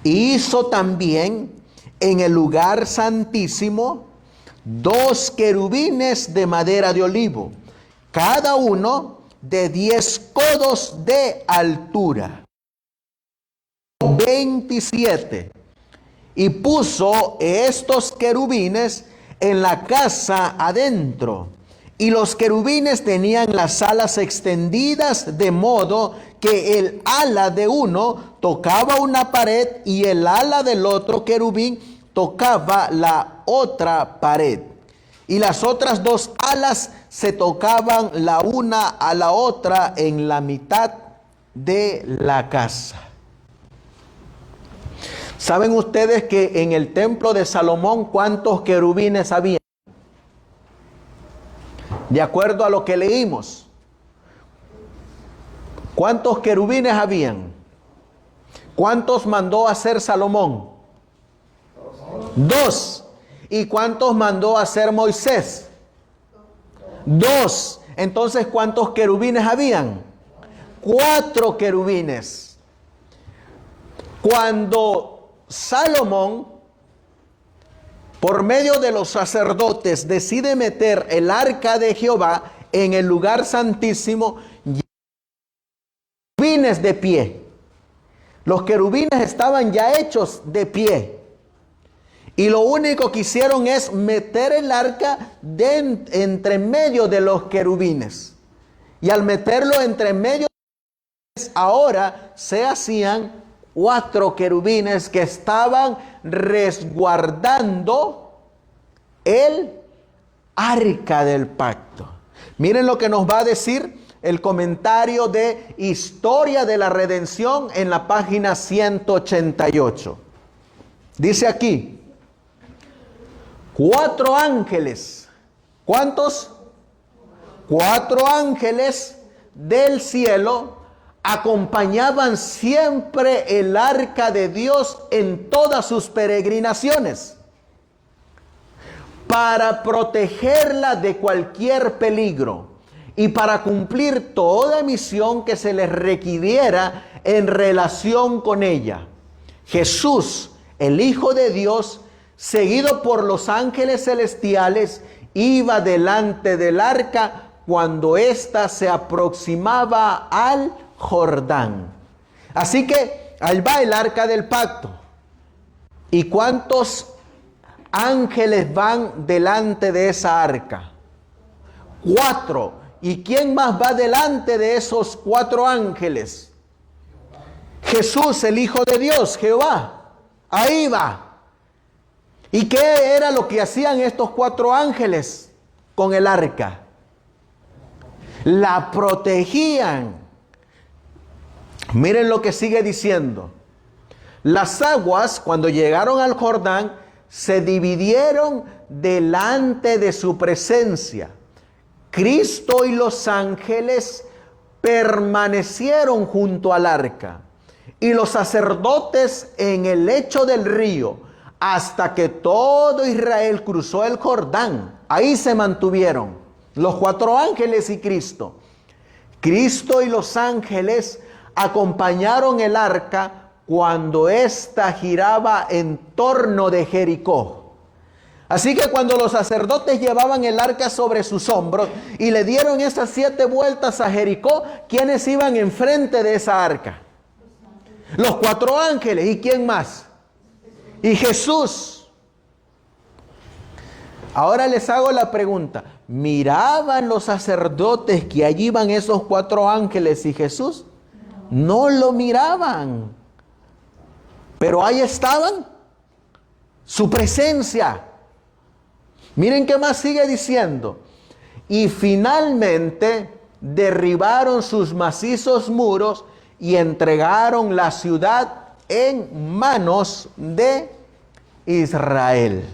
Hizo también en el lugar santísimo 2 querubines de madera de olivo, cada uno de 10 codos de altura. 27. Y puso estos querubines en la casa adentro. Y los querubines tenían las alas extendidas, de modo que el ala de uno tocaba una pared y el ala del otro querubín tocaba la otra pared. Y las otras 2 alas se tocaban la una a la otra en la mitad de la casa. ¿Saben ustedes que en el templo de Salomón cuántos querubines había? De acuerdo a lo que leímos, ¿cuántos querubines habían? ¿Cuántos mandó a hacer Salomón? 2. ¿Y cuántos mandó a hacer Moisés? 2. Entonces, ¿cuántos querubines habían? 4 querubines. Cuando Salomón, por medio de los sacerdotes, decide meter el arca de Jehová en el lugar santísimo, querubines de pie. Los querubines estaban ya hechos de pie. Y lo único que hicieron es meter el arca entre medio de los querubines. Y al meterlo entre medio, ahora se hacían 4 querubines que estaban resguardando el arca del pacto. Miren lo que nos va a decir el comentario de Historia de la Redención en la página 188. Dice aquí, 4 ángeles. ¿Cuántos? 4 ángeles del cielo acompañaban siempre el arca de Dios en todas sus peregrinaciones, para protegerla de cualquier peligro y para cumplir toda misión que se les requiriera en relación con ella. Jesús, el Hijo de Dios, seguido por los ángeles celestiales, iba delante del arca cuando ésta se aproximaba al Jordán. Así que ahí va el arca del pacto. ¿Y cuántos ángeles van delante de esa arca? 4. ¿Y quién más va delante de esos 4 ángeles? Jesús, el Hijo de Dios, Jehová. Ahí va. ¿Y qué era lo que hacían estos 4 ángeles con el arca? La protegían. Miren lo que sigue diciendo. Las aguas, cuando llegaron al Jordán, se dividieron delante de su presencia. Cristo y los ángeles permanecieron junto al arca, y los sacerdotes en el lecho del río, hasta que todo Israel cruzó el Jordán. Ahí se mantuvieron los 4 ángeles y Cristo. Cristo y los ángeles acompañaron el arca cuando ésta giraba en torno de Jericó. Así que cuando los sacerdotes llevaban el arca sobre sus hombros y le dieron esas 7 vueltas a Jericó, ¿quiénes iban enfrente de esa arca? Los 4 ángeles. ¿Y quién más? Y Jesús. Ahora les hago la pregunta. ¿Miraban los sacerdotes que allí iban esos 4 ángeles y Jesús? No lo miraban. Pero ahí estaban. Su presencia. Miren qué más sigue diciendo. Y finalmente derribaron sus macizos muros y entregaron la ciudad en manos de Israel.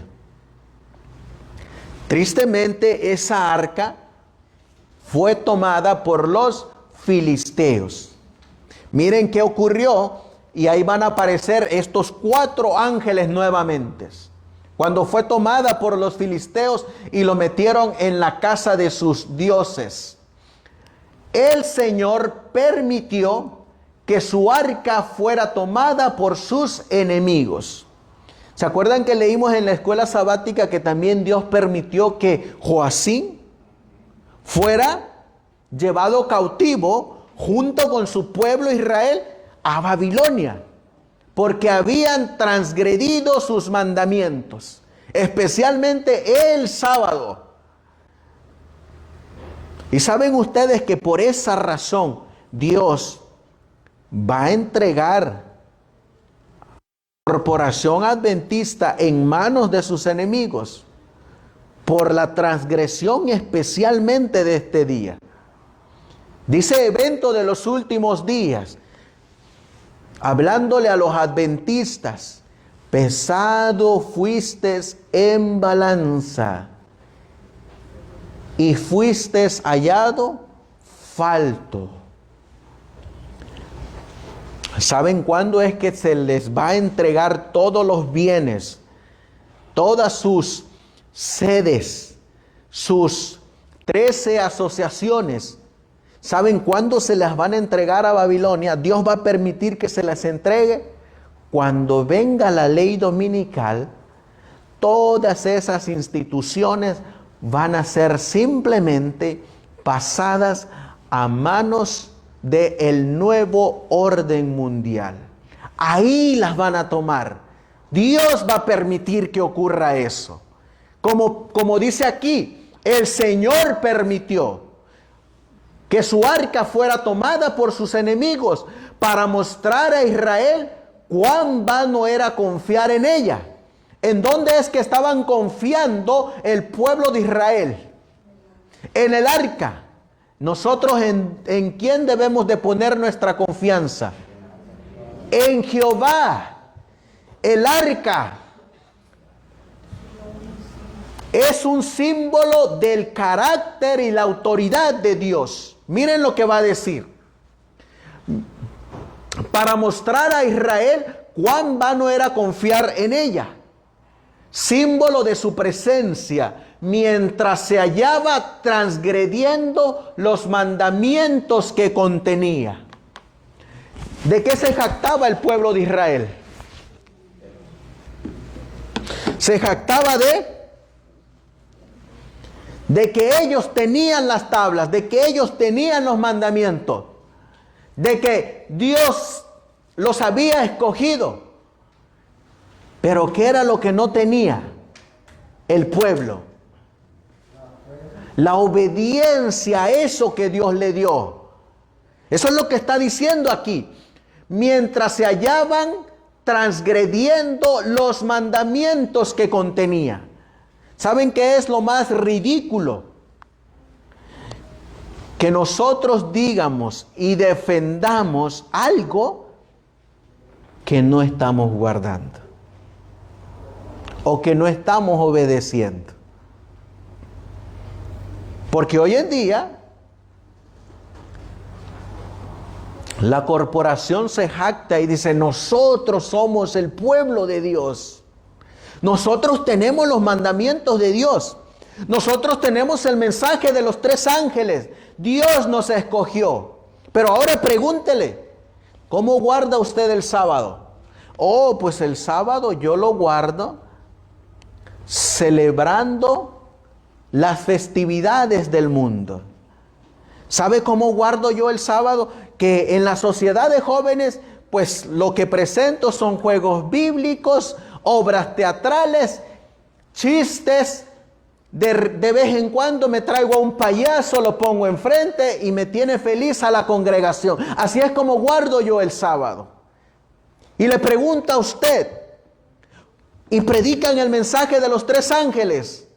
Tristemente, esa arca fue tomada por los filisteos. Miren qué ocurrió, y ahí van a aparecer estos 4 ángeles nuevamente. Cuando fue tomada por los filisteos y lo metieron en la casa de sus dioses, el Señor permitió que su arca fuera tomada por sus enemigos. ¿Se acuerdan que leímos en la escuela sabática que también Dios permitió que Joacim fuera llevado cautivo junto con su pueblo Israel a Babilonia? Porque habían transgredido sus mandamientos, especialmente el sábado. Y saben ustedes que por esa razón Dios va a entregar a la corporación adventista en manos de sus enemigos por la transgresión especialmente de este día. Dice evento de los últimos días, hablándole a los adventistas: pesado fuistes en balanza y fuistes hallado falto. ¿Saben cuándo es que se les va a entregar todos los bienes, todas sus sedes, sus 13 asociaciones? ¿Saben cuándo se las van a entregar a Babilonia? Dios va a permitir que se las entregue cuando venga la ley dominical. Todas esas instituciones van a ser simplemente pasadas a manos del nuevo orden mundial. Ahí las van a tomar. Dios va a permitir que ocurra eso. Como dice aquí, el Señor permitió que su arca fuera tomada por sus enemigos para mostrar a Israel cuán vano era confiar en ella. ¿En dónde es que estaban confiando el pueblo de Israel? En el arca. nosotros en quién debemos de poner nuestra confianza. En Jehová. El arca es un símbolo del carácter y la autoridad de Dios. Miren lo que va a decir. Para mostrar a Israel cuán vano era confiar en ella. Símbolo de su presencia, mientras se hallaba transgrediendo los mandamientos que contenía. ¿De qué se jactaba el pueblo de Israel? Se jactaba de que ellos tenían las tablas, de que ellos tenían los mandamientos, de que Dios los había escogido. Pero ¿qué era lo que no tenía el pueblo? La obediencia a eso que Dios le dio. Eso es lo que está diciendo aquí. Mientras se hallaban transgrediendo los mandamientos que contenía. ¿Saben qué es lo más ridículo? Que nosotros digamos y defendamos algo que no estamos guardando o que no estamos obedeciendo. Porque hoy en día la corporación se jacta y dice: nosotros somos el pueblo de Dios. Nosotros tenemos los mandamientos de Dios. Nosotros tenemos el mensaje de los 3 ángeles. Dios nos escogió. Pero ahora pregúntele, ¿cómo guarda usted el sábado? Oh, pues el sábado yo lo guardo celebrando las festividades del mundo. ¿Sabe cómo guardo yo el sábado? Que en la sociedad de jóvenes, pues lo que presento son juegos bíblicos, obras teatrales, chistes. De vez en cuando me traigo a un payaso, lo pongo enfrente y me tiene feliz a la congregación. Así es como guardo yo el sábado. Y le pregunta a usted, y predican el mensaje de los 3 ángeles,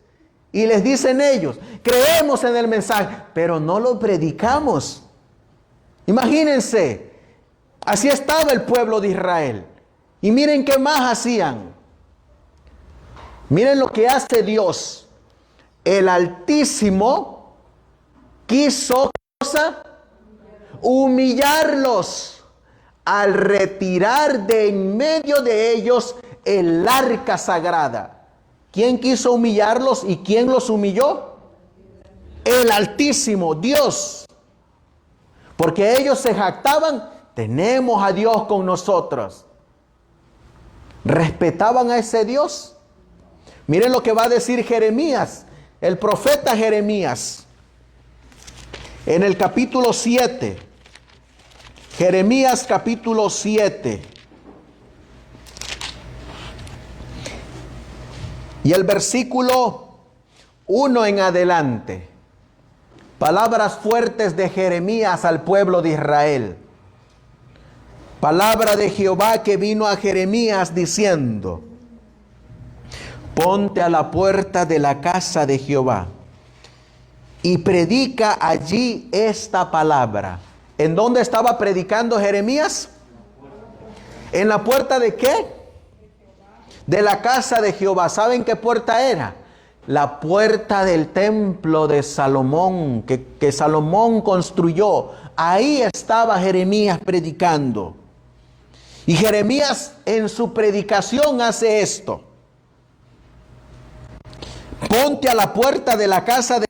y les dicen ellos: creemos en el mensaje, pero no lo predicamos. Imagínense, así estaba el pueblo de Israel. Y miren qué más hacían. Miren lo que hace Dios. El Altísimo quiso humillarlos al retirar de en medio de ellos el arca sagrada. ¿Quién quiso humillarlos y quién los humilló? El Altísimo, Dios. Porque ellos se jactaban: tenemos a Dios con nosotros. Respetaban a ese Dios. Miren lo que va a decir Jeremías, el profeta Jeremías, en el capítulo 7. Jeremías capítulo 7. Y el versículo 1 en adelante. Palabras fuertes de Jeremías al pueblo de Israel. Palabra de Jehová que vino a Jeremías diciendo: ponte a la puerta de la casa de Jehová y predica allí esta palabra. ¿En dónde estaba predicando Jeremías? ¿En la puerta de qué? De la casa de Jehová. ¿Saben qué puerta era? La puerta del templo de Salomón, que Salomón construyó. Ahí estaba Jeremías predicando. Y Jeremías en su predicación hace esto: ponte a la puerta de la casa de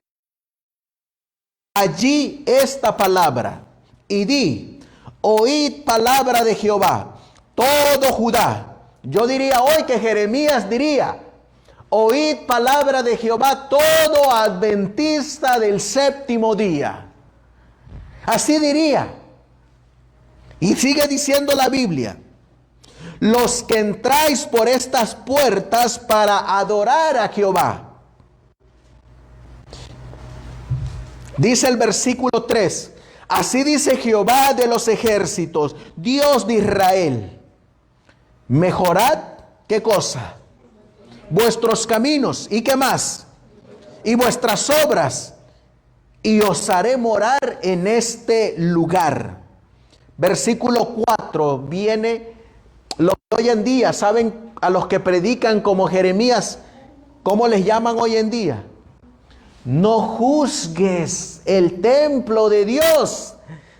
allí esta palabra y di: oíd palabra de Jehová, todo Judá. Yo diría hoy que Jeremías diría: oíd palabra de Jehová, todo adventista del 7º día. Así diría. Y sigue diciendo la Biblia: los que entráis por estas puertas para adorar a Jehová. Dice el versículo 3: así dice Jehová de los ejércitos, Dios de Israel: mejorad, ¿qué cosa? Vuestros caminos. ¿Y qué más? Y vuestras obras. y os haré morar en este lugar. Versículo 4 viene lo que hoy en día, ¿saben a los que predican como Jeremías, cómo les llaman hoy en día? No juzgues el templo de Dios,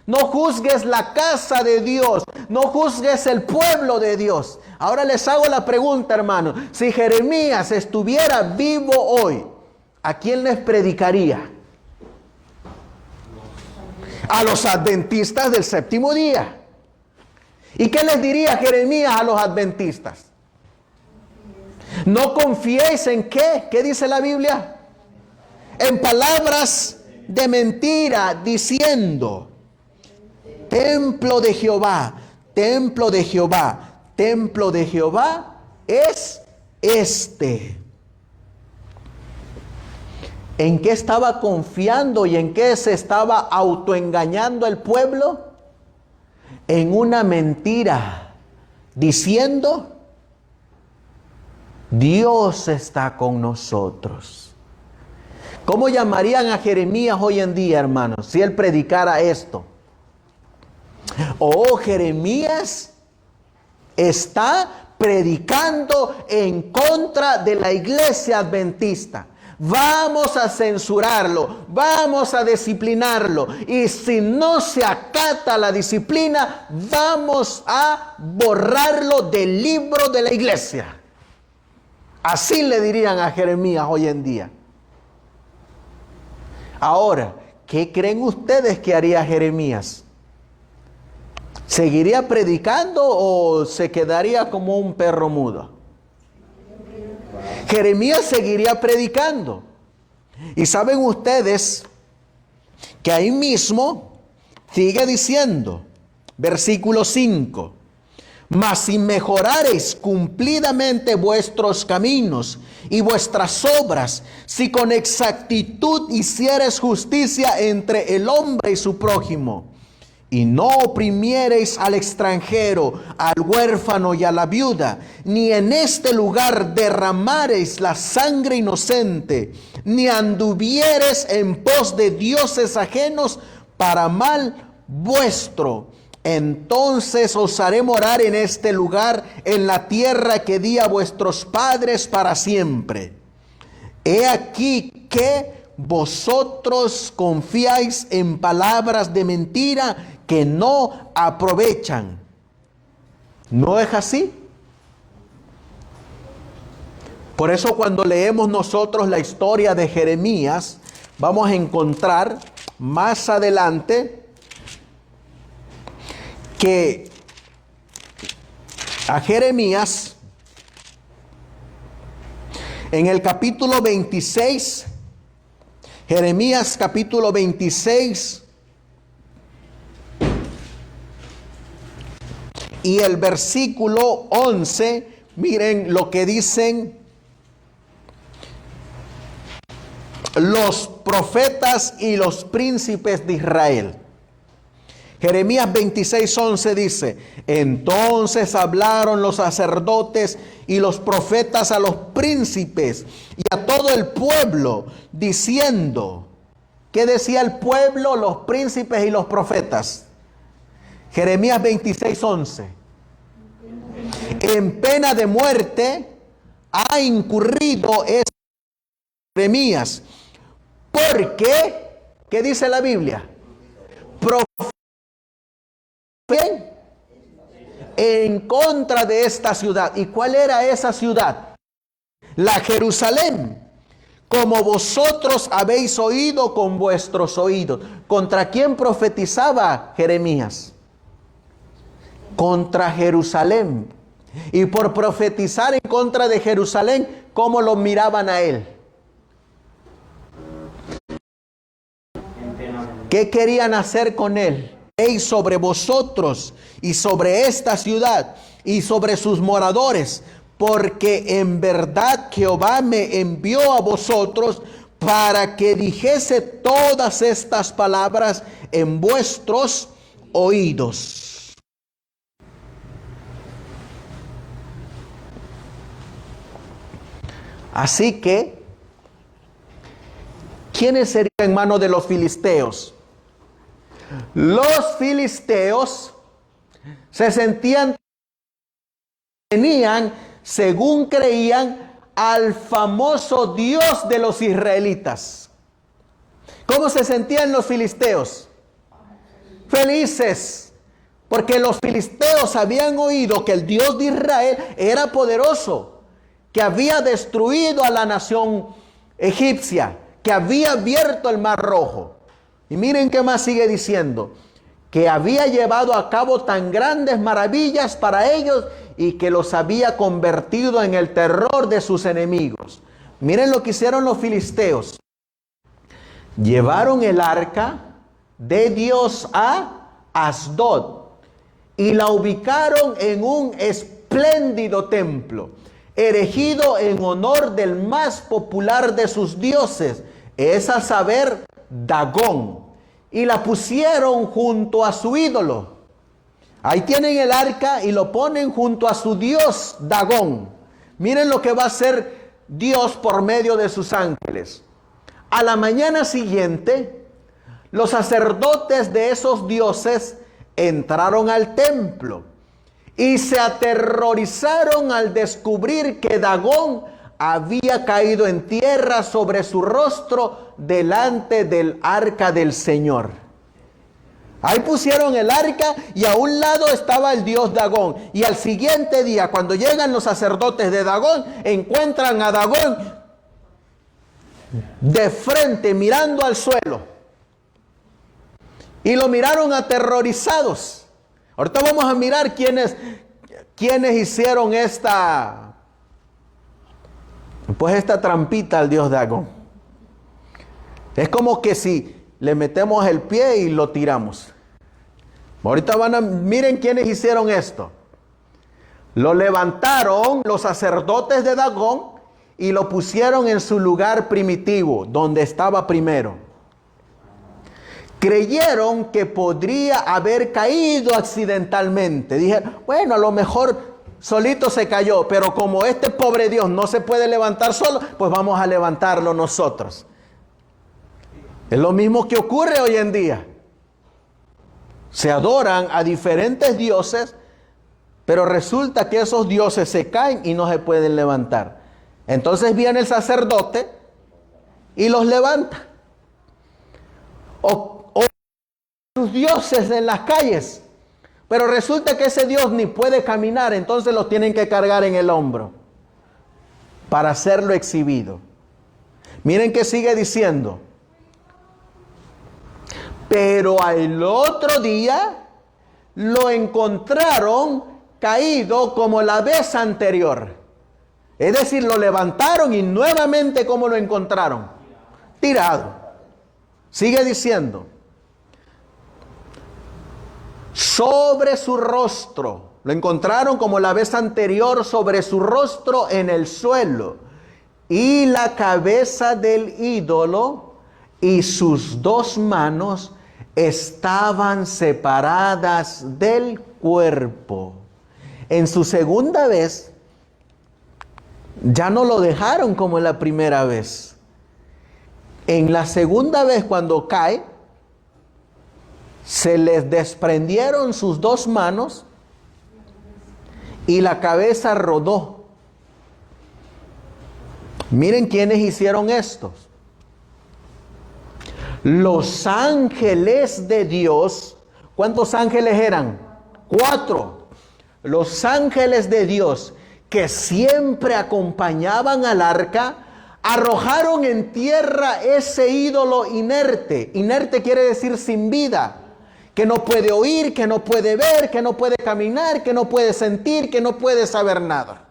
no juzgues la casa de Dios, no juzgues el pueblo de Dios. Ahora les hago la pregunta, hermano, si Jeremías estuviera vivo hoy, ¿a quién les predicaría? A los adventistas del séptimo día. ¿Y qué les diría Jeremías a los adventistas? No confiéis en qué. ¿Qué dice la Biblia? En palabras de mentira, diciendo: templo de Jehová, templo de Jehová, templo de Jehová es este. ¿En qué estaba confiando y en qué se estaba autoengañando el pueblo? En una mentira, diciendo: Dios está con nosotros. ¿Cómo llamarían a Jeremías hoy en día, hermanos, si él predicara esto? Oh, Jeremías está predicando en contra de la iglesia adventista. Vamos a censurarlo, vamos a disciplinarlo, y si no se acata la disciplina, vamos a borrarlo del libro de la iglesia. Así le dirían a Jeremías hoy en día. Ahora, ¿qué creen ustedes que haría Jeremías? ¿Seguiría predicando o se quedaría como un perro mudo? Jeremías seguiría predicando. Y saben ustedes que ahí mismo sigue diciendo, versículo 5: mas si mejorareis cumplidamente vuestros caminos y vuestras obras, si con exactitud hiciereis justicia entre el hombre y su prójimo, y no oprimiereis al extranjero, al huérfano y a la viuda, ni en este lugar derramareis la sangre inocente, ni anduviereis en pos de dioses ajenos para mal vuestro, entonces os haré morar en este lugar, en la tierra que di a vuestros padres para siempre. He aquí que vosotros confiáis en palabras de mentira que no aprovechan. ¿No es así? Por eso cuando leemos nosotros la historia de Jeremías, vamos a encontrar más adelante que a Jeremías, en el capítulo 26, Jeremías capítulo 26 y el versículo 11, miren lo que dicen los profetas y los príncipes de Israel. Jeremías 26:11 dice: entonces hablaron los sacerdotes y los profetas a los príncipes y a todo el pueblo, diciendo. ¿Qué decía el pueblo, los príncipes y los profetas? Jeremías 26:11. En pena de muerte ha incurrido Jeremías. Porque, ¿qué dice la Biblia? En contra de esta ciudad. ¿Y cuál era esa ciudad? La Jerusalén. Como vosotros habéis oído con vuestros oídos. ¿Contra quién profetizaba Jeremías? Contra Jerusalén. Y por profetizar en contra de Jerusalén, ¿cómo lo miraban a él? ¿Qué querían hacer con él? Y sobre vosotros y sobre esta ciudad y sobre sus moradores, porque en verdad Jehová me envió a vosotros para que dijese todas estas palabras en vuestros oídos. Así que ¿quiénes serían en manos de los filisteos? Los filisteos tenían, según creían, al famoso Dios de los israelitas. ¿Cómo se sentían los filisteos? Felices, porque los filisteos habían oído que el Dios de Israel era poderoso, que había destruido a la nación egipcia, que había abierto el mar rojo. Y miren qué más sigue diciendo, que había llevado a cabo tan grandes maravillas para ellos y que los había convertido en el terror de sus enemigos. Miren lo que hicieron los filisteos. Llevaron el arca de Dios a Asdod y la ubicaron en un espléndido templo, erigido en honor del más popular de sus dioses, es a saber, Dagón, y la pusieron junto a su ídolo. Ahí tienen el arca y lo ponen junto a su dios Dagón. Miren lo que va a hacer Dios por medio de sus ángeles. A la mañana siguiente, los sacerdotes de esos dioses entraron al templo y se aterrorizaron al descubrir que Dagón había caído en tierra sobre su rostro delante del arca del Señor. Ahí pusieron el arca y a un lado estaba el dios Dagón. Y al siguiente día, cuando llegan los sacerdotes de Dagón, encuentran a Dagón de frente mirando al suelo. Y lo miraron aterrorizados. Ahorita vamos a mirar quiénes hicieron esta trampita al dios Dagón. Es como que si le metemos el pie y lo tiramos. Ahorita miren quiénes hicieron esto. Lo levantaron los sacerdotes de Dagón y lo pusieron en su lugar primitivo, donde estaba primero. Creyeron que podría haber caído accidentalmente. Dijeron, bueno, a lo mejor solito se cayó, pero como este pobre Dios no se puede levantar solo, pues vamos a levantarlo nosotros. Es lo mismo que ocurre hoy en día. Se adoran a diferentes dioses, pero resulta que esos dioses se caen y no se pueden levantar. Entonces viene el sacerdote y los levanta. O sus dioses en las calles, pero resulta que ese Dios ni puede caminar, entonces los tienen que cargar en el hombro para hacerlo exhibido. Miren que sigue diciendo. Pero al otro día lo encontraron caído como la vez anterior. Es decir, lo levantaron y nuevamente ¿cómo lo encontraron? Tirado. Sigue diciendo. Sobre su rostro. Lo encontraron como la vez anterior sobre su rostro en el suelo. Y la cabeza del ídolo y sus dos manos estaban separadas del cuerpo. En su segunda vez, ya no lo dejaron como en la primera vez. En la segunda vez, cuando cae, se les desprendieron sus dos manos y la cabeza rodó. Miren quiénes hicieron esto. Los ángeles de Dios. ¿Cuántos ángeles eran? 4. Los ángeles de Dios que siempre acompañaban al arca, arrojaron en tierra ese ídolo inerte. Inerte quiere decir sin vida, que no puede oír, que no puede ver, que no puede caminar, que no puede sentir, que no puede saber nada.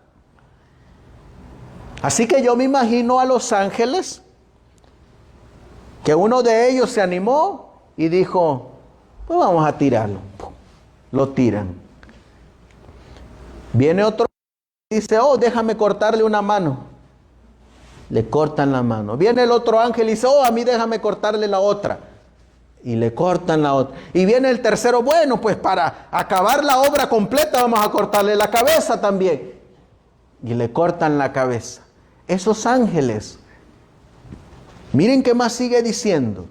Así que yo me imagino a los ángeles, que uno de ellos se animó y dijo, pues vamos a tirarlo. Lo tiran. Viene otro y dice, oh, déjame cortarle una mano. Le cortan la mano. Viene el otro ángel y dice, oh, a mí déjame cortarle la otra. Y le cortan la otra. Y viene el tercero, bueno, pues para acabar la obra completa vamos a cortarle la cabeza también. Y le cortan la cabeza. Esos ángeles Miren qué más sigue diciendo.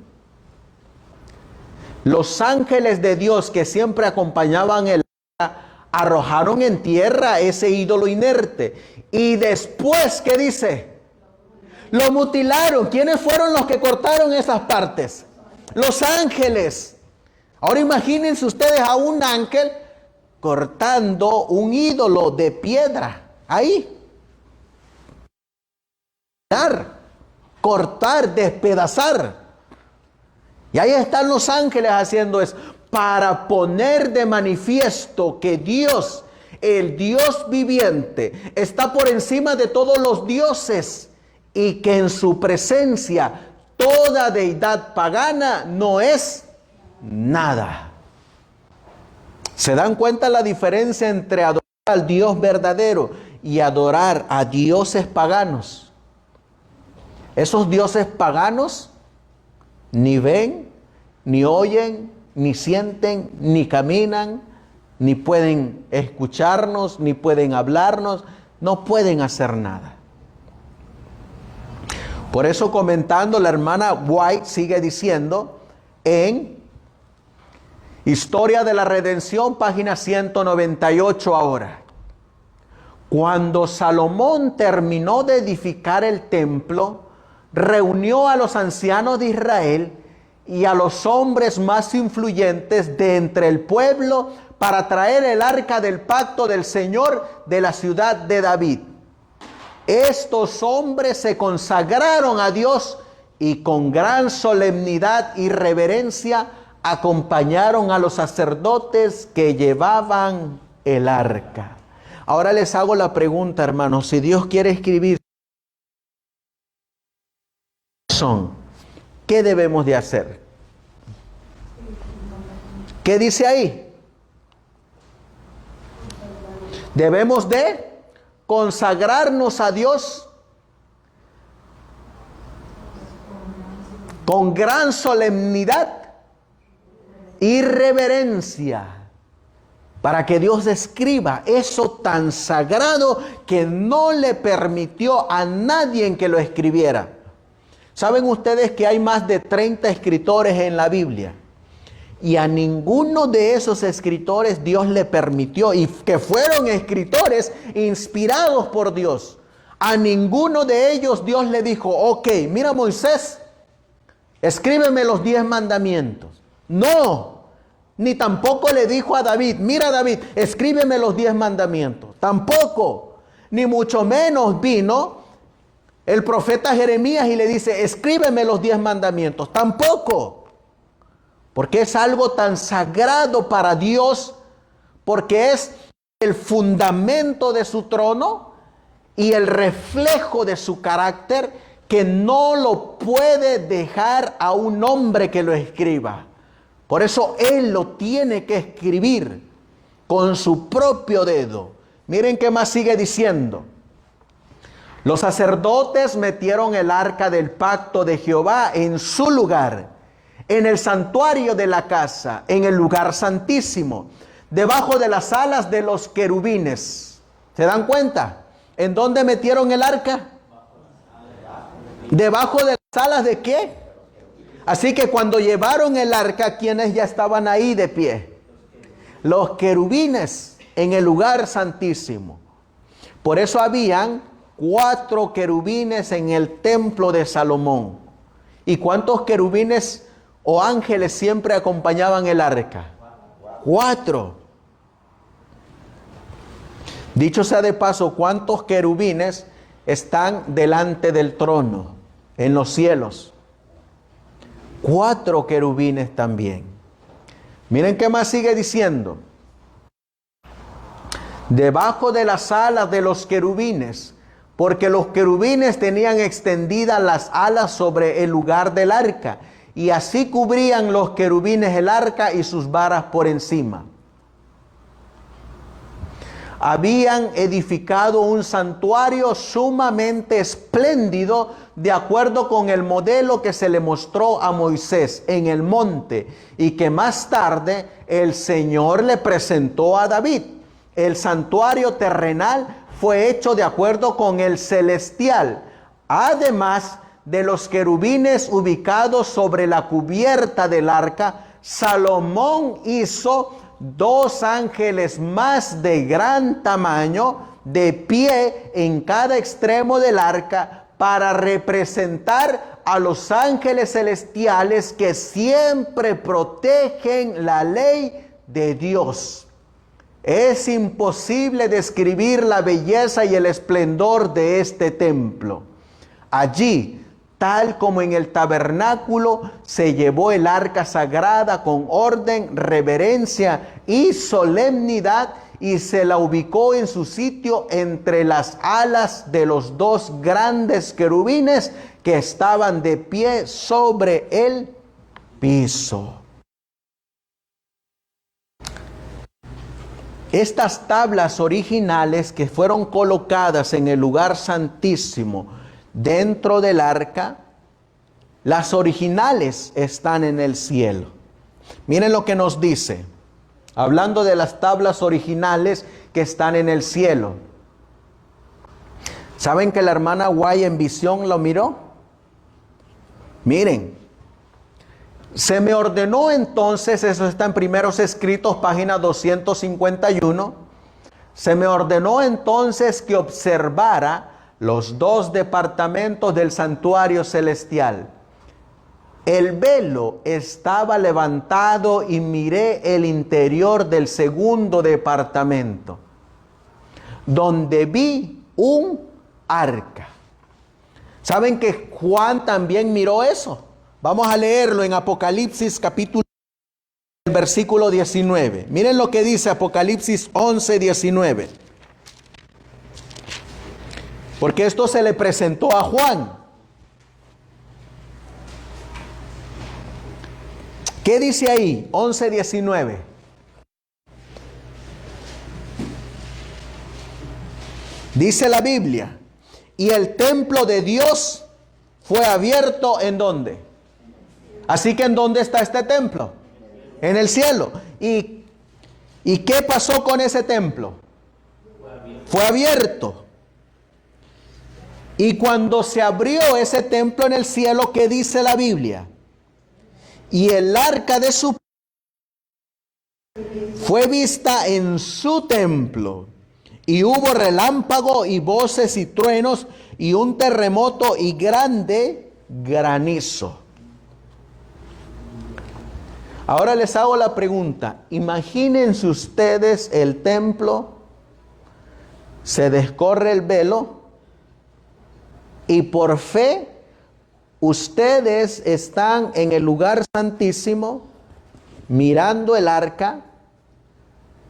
Los ángeles de Dios que siempre acompañaban el arca arrojaron en tierra ese ídolo inerte. Y después, ¿qué dice? Lo mutilaron. ¿Quiénes fueron los que cortaron esas partes? Los ángeles. Ahora imagínense ustedes a un ángel cortando un ídolo de piedra. Ahí. Cortar, despedazar. Y ahí están los ángeles haciendo eso, para poner de manifiesto que Dios, el Dios viviente, está por encima de todos los dioses y que en su presencia toda deidad pagana no es nada. ¿Se dan cuenta la diferencia entre adorar al Dios verdadero y adorar a dioses paganos? Esos dioses paganos ni ven, ni oyen, ni sienten, ni caminan, ni pueden escucharnos, ni pueden hablarnos, no pueden hacer nada. Por eso, comentando, la hermana White sigue diciendo en Historia de la Redención, página 198 ahora. Cuando Salomón terminó de edificar el templo, reunió a los ancianos de Israel y a los hombres más influyentes de entre el pueblo para traer el arca del pacto del Señor de la ciudad de David. Estos hombres se consagraron a Dios y con gran solemnidad y reverencia acompañaron a los sacerdotes que llevaban el arca. Ahora les hago la pregunta, hermanos, si Dios quiere escribir, ¿qué debemos de hacer? ¿Qué dice ahí? Debemos de consagrarnos a Dios con gran solemnidad y reverencia para que Dios escriba eso tan sagrado que no le permitió a nadie que lo escribiera. ¿Saben ustedes que hay más de 30 escritores en la Biblia? Y a ninguno de esos escritores Dios le permitió, y que fueron escritores inspirados por Dios, a ninguno de ellos Dios le dijo, ok, mira Moisés, escríbeme los 10 mandamientos. No, ni tampoco le dijo a David, mira David, escríbeme los 10 mandamientos. Tampoco, ni mucho menos vino el profeta Jeremías y le dice, escríbeme los 10 mandamientos. Tampoco. Porque es algo tan sagrado para Dios, porque es el fundamento de su trono y el reflejo de su carácter, que no lo puede dejar a un hombre que lo escriba. Por eso Él lo tiene que escribir con su propio dedo. Miren qué más sigue diciendo. Los sacerdotes metieron el arca del pacto de Jehová en su lugar, en el santuario de la casa, en el lugar santísimo, debajo de las alas de los querubines. ¿Se dan cuenta? ¿En dónde metieron el arca? ¿Debajo de las alas de qué? Así que cuando llevaron el arca, ¿quiénes ya estaban ahí de pie? Los querubines en el lugar santísimo. Por eso habían 4 querubines en el templo de Salomón. ¿Y cuántos querubines o ángeles siempre acompañaban el arca? 4. Dicho sea de paso, ¿cuántos querubines están delante del trono en los cielos? 4 querubines también. Miren qué más sigue diciendo. Debajo de las alas de los querubines, porque los querubines tenían extendidas las alas sobre el lugar del arca, y así cubrían los querubines el arca y sus varas por encima. Habían edificado un santuario sumamente espléndido, de acuerdo con el modelo que se le mostró a Moisés en el monte, y que más tarde el Señor le presentó a David. El santuario terrenal fue hecho de acuerdo con el celestial, además de los querubines ubicados sobre la cubierta del arca, Salomón hizo 2 ángeles más de gran tamaño, de pie en cada extremo del arca, para representar a los ángeles celestiales que siempre protegen la ley de Dios. Es imposible describir la belleza y el esplendor de este templo. Allí, tal como en el tabernáculo, se llevó el arca sagrada con orden, reverencia y solemnidad, y se la ubicó en su sitio entre las alas de los 2 grandes querubines que estaban de pie sobre el piso. Estas tablas originales que fueron colocadas en el lugar santísimo dentro del arca, las originales están en el cielo. Miren lo que nos dice, hablando de las tablas originales que están en el cielo. ¿Saben que la hermana Guay en visión lo miró? Miren, se me ordenó entonces, eso está en Primeros Escritos, página 251, se me ordenó entonces que observara los 2 departamentos del santuario celestial. El velo estaba levantado y miré el interior del segundo departamento, donde vi un arca. ¿Saben que Juan también miró eso? Vamos a leerlo en Apocalipsis capítulo, versículo 19. Miren lo que dice Apocalipsis 11, 19. Porque esto se le presentó a Juan. ¿Qué dice ahí? 11, 19. Dice la Biblia, y el templo de Dios fue abierto, ¿en dónde? Así que ¿en dónde está este templo? En el cielo. ¿Y qué pasó con ese templo? Fue abierto. Y cuando se abrió ese templo en el cielo, ¿qué dice la Biblia? Y el arca de su fue vista en su templo. Y hubo relámpago y voces y truenos y un terremoto y grande granizo. Ahora les hago la pregunta, imagínense ustedes el templo, se descorre el velo y por fe ustedes están en el lugar santísimo mirando el arca.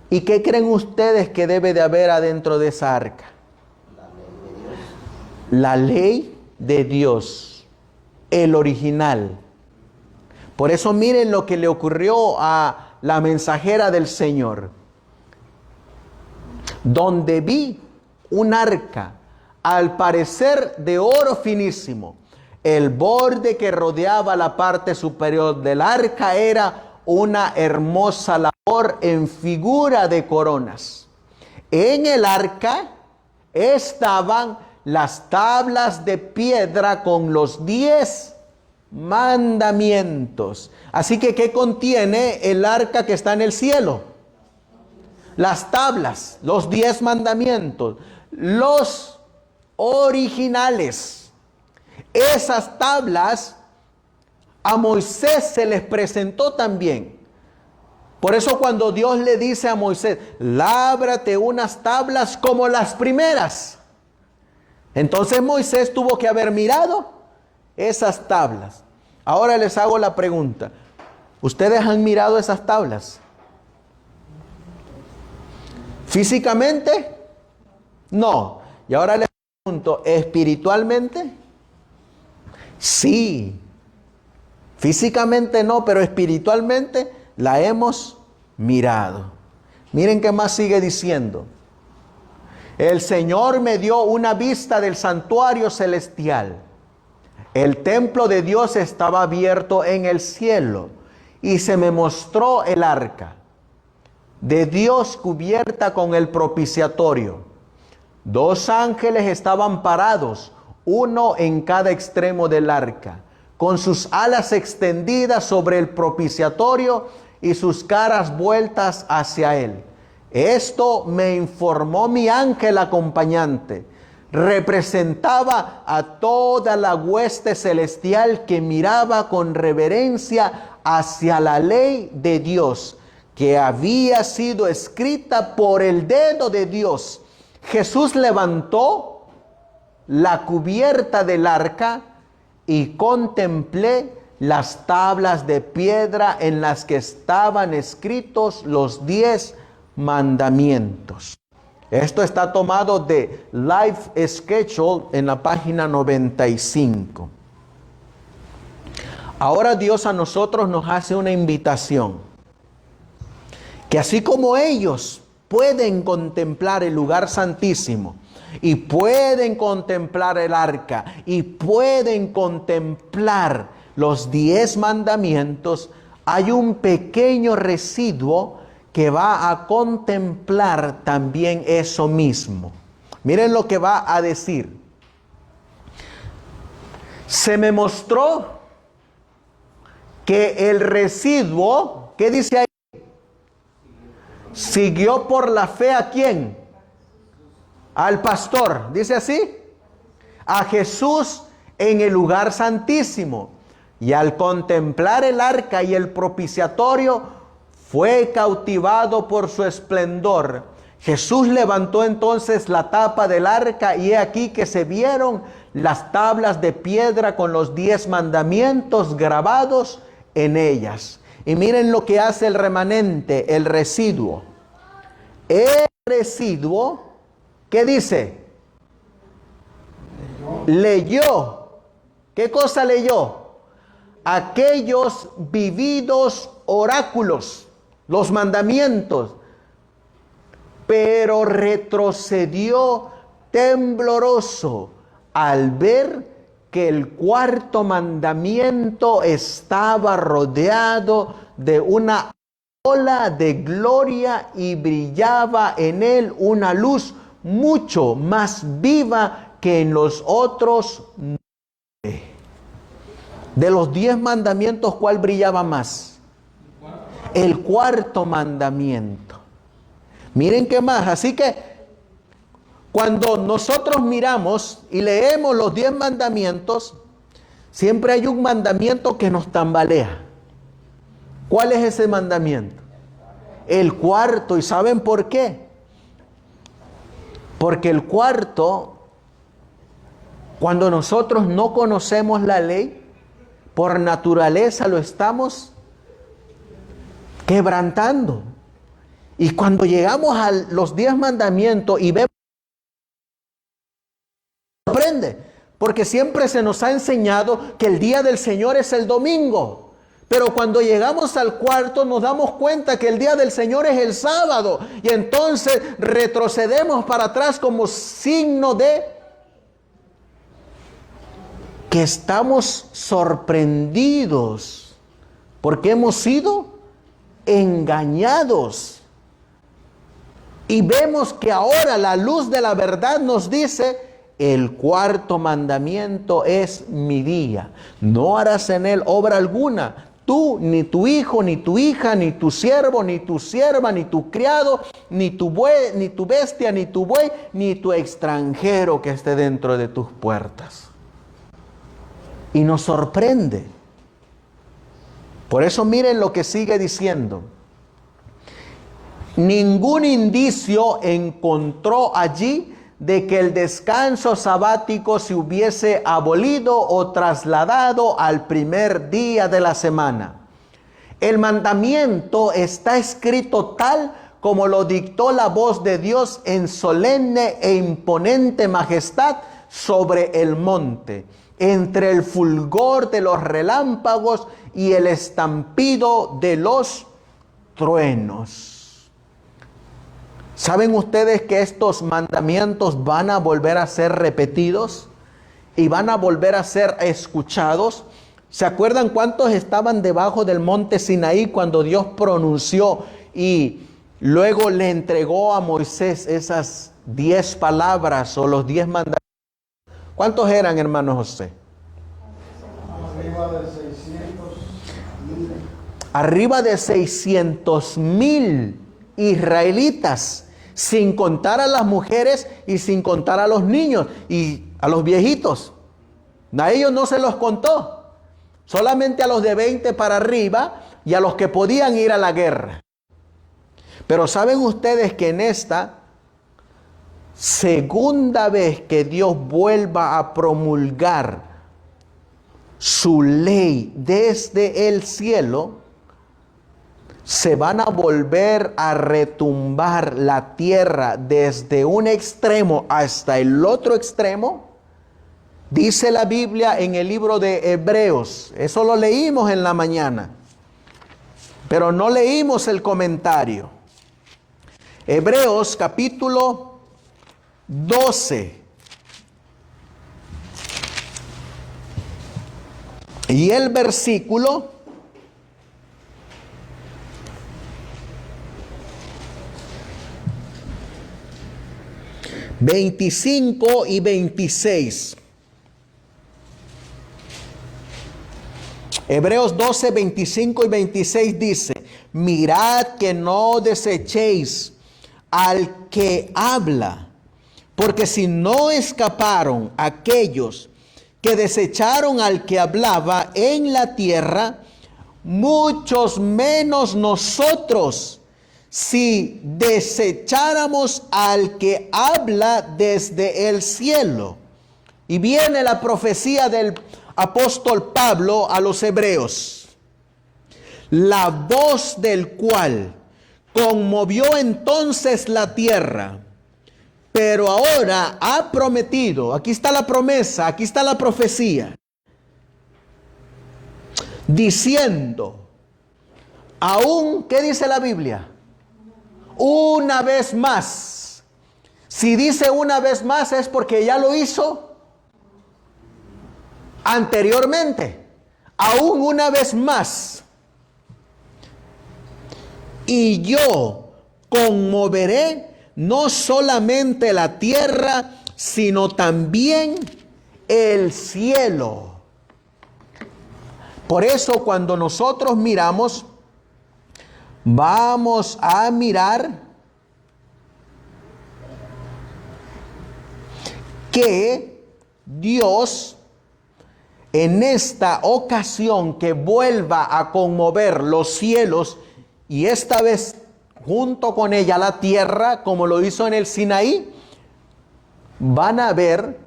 ¿Y qué creen ustedes que debe de haber adentro de esa arca? La ley de Dios, el original. Por eso miren lo que le ocurrió a la mensajera del Señor. Donde vi un arca, al parecer de oro finísimo. El borde que rodeaba la parte superior del arca era una hermosa labor en figura de coronas. En el arca estaban las tablas de piedra con los 10 mandamientos. Así que, ¿qué contiene el arca que está en el cielo? Las tablas, los 10 mandamientos, los originales. Esas tablas a Moisés se les presentó también. Por eso cuando Dios le dice a Moisés, lábrate unas tablas como las primeras. Entonces Moisés tuvo que haber mirado esas tablas. Ahora les hago la pregunta. ¿Ustedes han mirado esas tablas? ¿Físicamente? No. Y ahora les pregunto, ¿espiritualmente? Sí. Físicamente no, pero espiritualmente la hemos mirado. Miren qué más sigue diciendo. El Señor me dio una vista del santuario celestial. El templo de Dios estaba abierto en el cielo y se me mostró el arca de Dios cubierta con el propiciatorio. 2 ángeles estaban parados, uno en cada extremo del arca, con sus alas extendidas sobre el propiciatorio y sus caras vueltas hacia él. Esto me informó mi ángel acompañante. Representaba a toda la hueste celestial que miraba con reverencia hacia la ley de Dios, que había sido escrita por el dedo de Dios. Jesús levantó la cubierta del arca y contemplé las tablas de piedra en las que estaban escritos los 10 mandamientos. Esto está tomado de Life Schedule en la página 95. Ahora Dios a nosotros nos hace una invitación. Que así como ellos pueden contemplar el lugar santísimo, y pueden contemplar el arca, y pueden contemplar los 10 mandamientos, hay un pequeño residuo que va a contemplar también eso mismo. Miren lo que va a decir. Se me mostró que el residuo, ¿qué dice ahí? Siguió por la fe ¿a quién? Al pastor, dice así, a Jesús en el lugar santísimo. Y al contemplar el arca y el propiciatorio, fue cautivado por su esplendor. Jesús levantó entonces la tapa del arca y he aquí que se vieron las tablas de piedra con los 10 mandamientos grabados en ellas. Y miren lo que hace el remanente, el residuo. El residuo, ¿qué dice? Leyó. ¿Qué cosa leyó? Aquellos vividos oráculos, los mandamientos, pero retrocedió tembloroso al ver que el cuarto mandamiento estaba rodeado de una ola de gloria y brillaba en él una luz mucho más viva que en los otros 9. De los 10 mandamientos, ¿cuál brillaba más? El cuarto mandamiento. Miren qué más. Así que cuando nosotros miramos y leemos los 10 mandamientos, siempre hay un mandamiento que nos tambalea. ¿Cuál es ese mandamiento? El cuarto. ¿Y saben por qué? Porque el cuarto, cuando nosotros no conocemos la ley, por naturaleza lo estamos quebrantando. Y cuando llegamos a los 10 mandamientos y vemos, sorprende, porque siempre se nos ha enseñado que el día del Señor es el domingo. Pero cuando llegamos al cuarto nos damos cuenta que el día del Señor es el sábado. Y entonces retrocedemos para atrás como signo de que estamos sorprendidos porque hemos sido engañados. Y vemos que ahora la luz de la verdad nos dice: el cuarto mandamiento es mi día. No harás en él obra alguna. Tú, ni tu hijo, ni tu hija, ni tu siervo, ni tu sierva, ni tu criado, ni tu buey, ni tu bestia, ni tu buey, ni tu extranjero que esté dentro de tus puertas. Y nos sorprende. Por eso miren lo que sigue diciendo. Ningún indicio encontró allí de que el descanso sabático se hubiese abolido o trasladado al primer día de la semana. El mandamiento está escrito tal como lo dictó la voz de Dios en solemne e imponente majestad sobre el monte, entre el fulgor de los relámpagos y el estampido de los truenos. ¿Saben ustedes que estos mandamientos van a volver a ser repetidos y van a volver a ser escuchados? ¿Se acuerdan cuántos estaban debajo del monte Sinaí cuando Dios pronunció y luego le entregó a Moisés esas 10 palabras o los 10 mandamientos? ¿Cuántos eran, hermano José? Arriba de 600,000. Arriba de 600,000 israelitas, sin contar a las mujeres y sin contar a los niños y a los viejitos. A ellos no se los contó, solamente a los de 20 para arriba y a los que podían ir a la guerra. Pero ¿saben ustedes que en esta segunda vez que Dios vuelva a promulgar su ley desde el cielo, se van a volver a retumbar la tierra desde un extremo hasta el otro extremo? Dice la Biblia en el libro de Hebreos, eso lo leímos en la mañana, pero no leímos el comentario. Hebreos capítulo 12. Y el versículo 25 y 26. Hebreos 12, 25 y 26 dice: mirad que no desechéis al que habla, porque si no escaparon aquellos que desecharon al que hablaba en la tierra, muchos menos nosotros, si desecháramos al que habla desde el cielo. Y viene la profecía del apóstol Pablo a los hebreos: la voz del cual conmovió entonces la tierra, pero ahora ha prometido. Aquí está la promesa, aquí está la profecía, diciendo, aún, ¿qué dice la Biblia? Una vez más. Si dice una vez más es porque ya lo hizo anteriormente. Aún una vez más. Y yo conmoveré no solamente la tierra, sino también el cielo. Por eso cuando nosotros miramos, vamos a mirar que Dios en esta ocasión que vuelva a conmover los cielos, y esta vez junto con ella la tierra, como lo hizo en el Sinaí, van a haber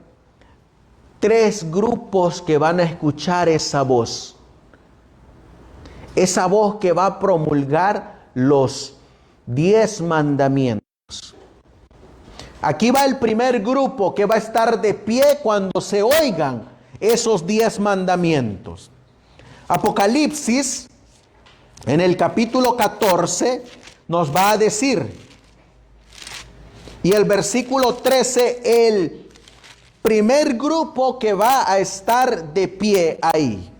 3 grupos que van a escuchar esa voz. Esa voz que va a promulgar los 10 mandamientos. Aquí va el primer grupo que va a estar de pie cuando se oigan esos 10 mandamientos. Apocalipsis, en el capítulo 14, nos va a decir, y el versículo 13, el primer grupo que va a estar de pie ahí.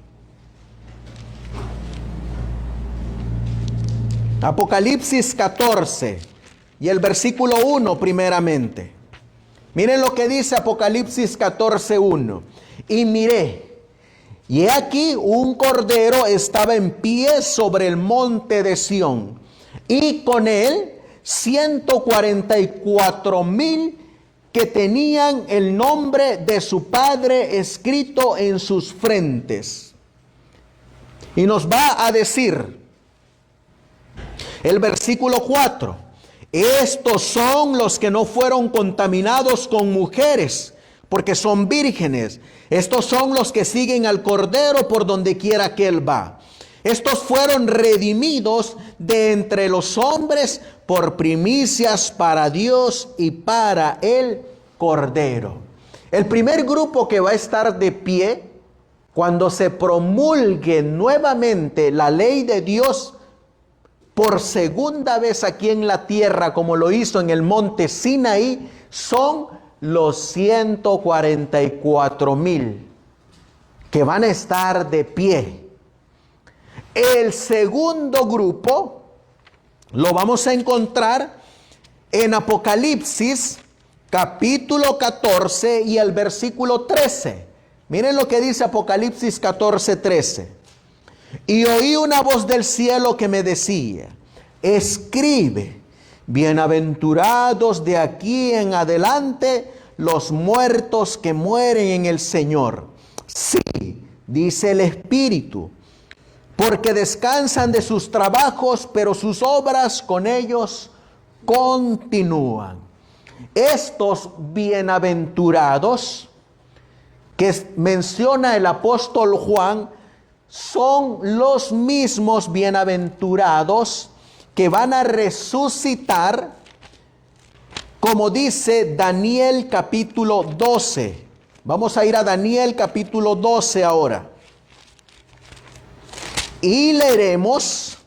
Apocalipsis 14 y el versículo 1 primeramente. Miren lo que dice Apocalipsis 14:1. Y miré, y he aquí un cordero estaba en pie sobre el monte de Sión, y con él 144,000 que tenían el nombre de su Padre escrito en sus frentes. Y nos va a decir el versículo 4: estos son los que no fueron contaminados con mujeres, porque son vírgenes. Estos son los que siguen al Cordero por donde quiera que él va. Estos fueron redimidos de entre los hombres por primicias para Dios y para el Cordero. El primer grupo que va a estar de pie cuando se promulgue nuevamente la ley de Dios por segunda vez aquí en la tierra, como lo hizo en el monte Sinaí, son los 144,000 que van a estar de pie. El segundo grupo lo vamos a encontrar en Apocalipsis capítulo 14 y el versículo 13. Miren lo que dice Apocalipsis 14, 13. Y oí una voz del cielo que me decía: escribe, bienaventurados de aquí en adelante los muertos que mueren en el Señor. Sí, dice el Espíritu, porque descansan de sus trabajos, pero sus obras con ellos continúan. Estos bienaventurados que menciona el apóstol Juan son los mismos bienaventurados que van a resucitar, como dice Daniel capítulo 12. Vamos a ir a Daniel capítulo 12 ahora. Y leeremos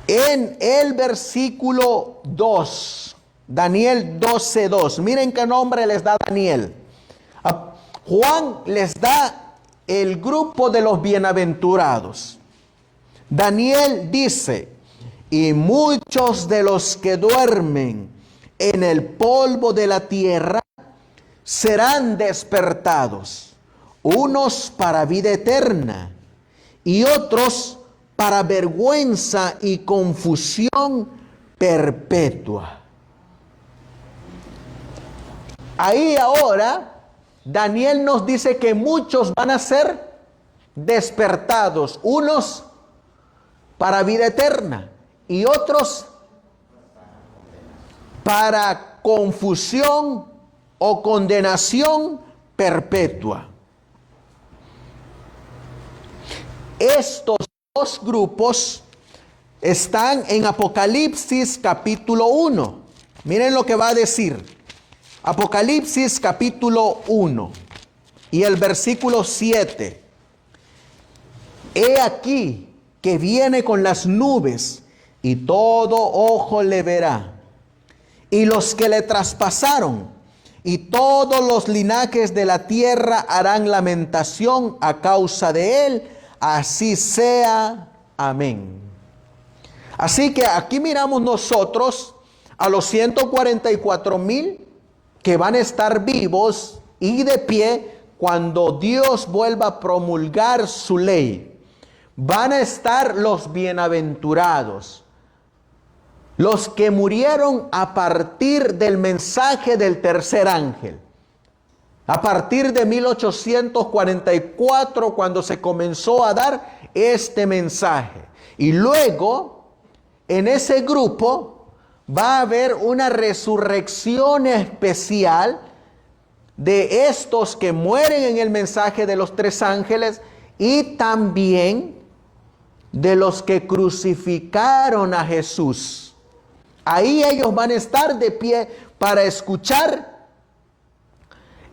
en el versículo 2. Daniel 12:2. Miren qué nombre les da Daniel. Juan les da el grupo de los bienaventurados. Daniel dice: y muchos de los que duermen en el polvo de la tierra serán despertados, unos para vida eterna y otros para vergüenza y confusión perpetua. Ahí ahora Daniel nos dice que muchos van a ser despertados, unos para vida eterna y otros para confusión o condenación perpetua. Estos dos grupos están en Apocalipsis capítulo 1. Miren lo que va a decir. Apocalipsis capítulo 1 y el versículo 7. He aquí que viene con las nubes y todo ojo le verá, y los que le traspasaron y todos los linajes de la tierra harán lamentación a causa de él. Así sea. Amén. Así que aquí miramos nosotros a los 144,000 que van a estar vivos y de pie cuando Dios vuelva a promulgar su ley. Van a estar los bienaventurados, los que murieron a partir del mensaje del tercer ángel. A partir de 1844, cuando se comenzó a dar este mensaje. Y luego, en ese grupo, va a haber una resurrección especial de estos que mueren en el mensaje de los tres ángeles y también de los que crucificaron a Jesús. Ahí ellos van a estar de pie para escuchar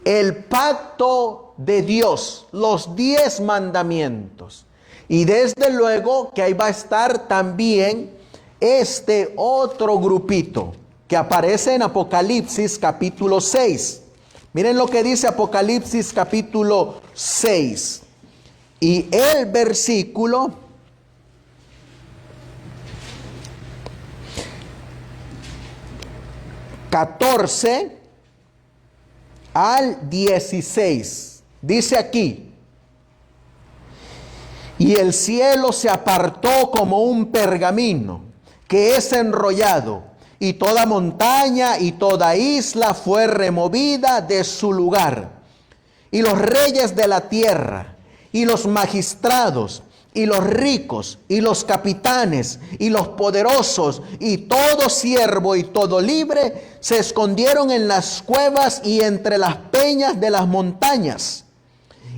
el pacto de Dios, los 10 mandamientos. Y desde luego que ahí va a estar también este otro grupito que aparece en Apocalipsis capítulo 6. Miren lo que dice Apocalipsis capítulo 6. Y el versículo 14 al 16. Dice aquí: y el cielo se apartó como un pergamino que es enrollado, y toda montaña y toda isla fue removida de su lugar. Y los reyes de la tierra, y los magistrados, y los ricos, y los capitanes, y los poderosos, y todo siervo y todo libre, se escondieron en las cuevas y entre las peñas de las montañas.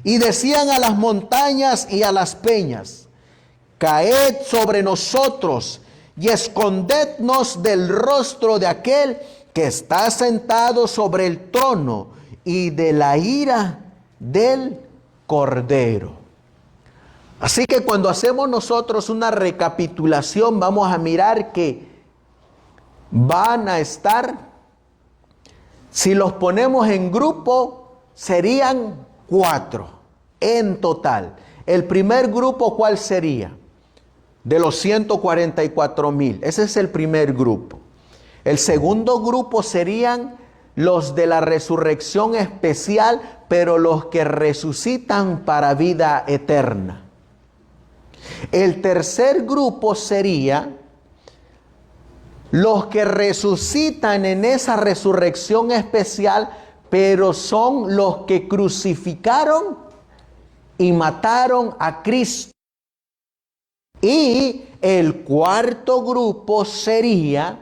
Y decían a las montañas y a las peñas: caed sobre nosotros y escondednos del rostro de aquel que está sentado sobre el trono y de la ira del Cordero. Así que cuando hacemos nosotros una recapitulación, vamos a mirar que van a estar, si los ponemos en grupo, serían 4 en total. El primer grupo, ¿cuál sería? De los 144,000. Ese es el primer grupo. El segundo grupo serían los de la resurrección especial, pero los que resucitan para vida eterna. El tercer grupo sería los que resucitan en esa resurrección especial, pero son los que crucificaron y mataron a Cristo. Y el cuarto grupo sería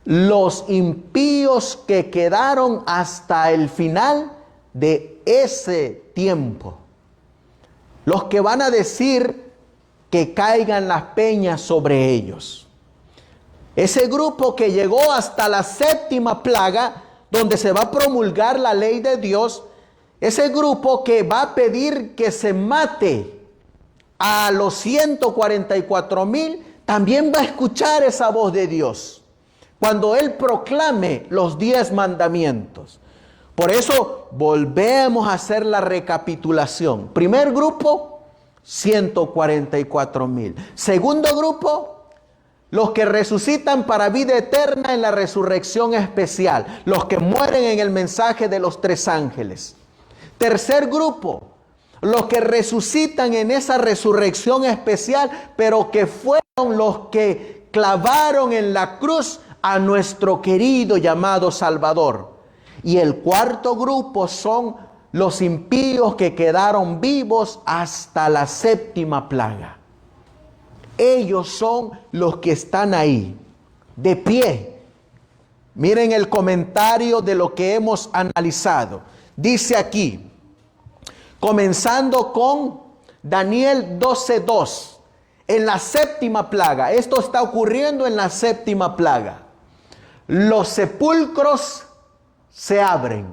los impíos que quedaron hasta el final de ese tiempo. Los que van a decir que caigan las peñas sobre ellos. Ese grupo que llegó hasta la séptima plaga, donde se va a promulgar la ley de Dios, ese grupo que va a pedir que se mate a los 144,000, también va a escuchar esa voz de Dios cuando Él proclame los 10 mandamientos. Por eso volvemos a hacer la recapitulación. Primer grupo, 144,000. Segundo grupo, los que resucitan para vida eterna en la resurrección especial, los que mueren en el mensaje de los 3 ángeles. Tercer grupo, los que resucitan en esa resurrección especial, pero que fueron los que clavaron en la cruz a nuestro querido llamado Salvador. Y el cuarto grupo son los impíos que quedaron vivos hasta la séptima plaga. Ellos son los que están ahí, de pie. Miren el comentario de lo que hemos analizado. Dice aquí, comenzando con Daniel 12:2, en la séptima plaga. Esto está ocurriendo en la séptima plaga. Los sepulcros se abren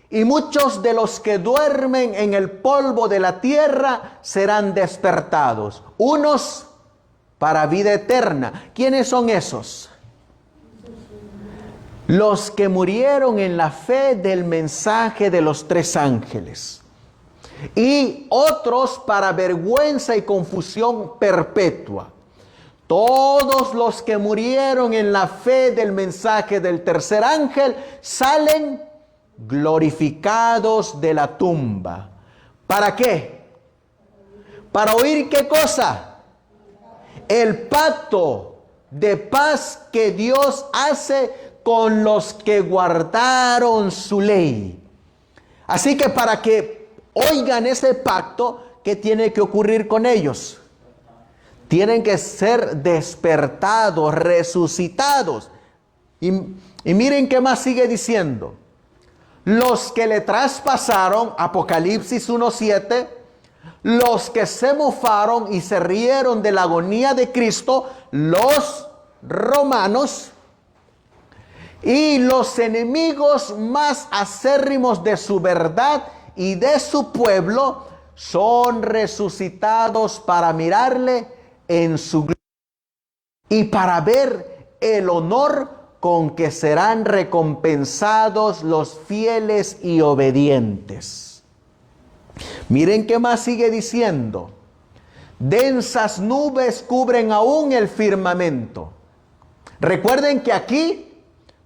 y muchos de los que duermen en el polvo de la tierra serán despertados. Unos para vida eterna. ¿Quiénes son esos? Los que murieron en la fe del mensaje de los 3 ángeles. Y otros para vergüenza y confusión perpetua. Todos los que murieron en la fe del mensaje del tercer ángel salen glorificados de la tumba. ¿Para qué? ¿Para oír qué cosa? El pacto de paz que Dios hace con los que guardaron su ley. Así que para que oigan ese pacto, ¿qué tiene que ocurrir con ellos? Tienen que ser despertados, resucitados. Y miren qué más sigue diciendo. Los que le traspasaron, Apocalipsis 1:7, los que se mofaron y se rieron de la agonía de Cristo, los romanos, y los enemigos más acérrimos de su verdad y de su pueblo, son resucitados para mirarle en su gloria y para ver el honor con que serán recompensados los fieles y obedientes. Miren qué más sigue diciendo. Densas nubes cubren aún el firmamento. Recuerden que aquí,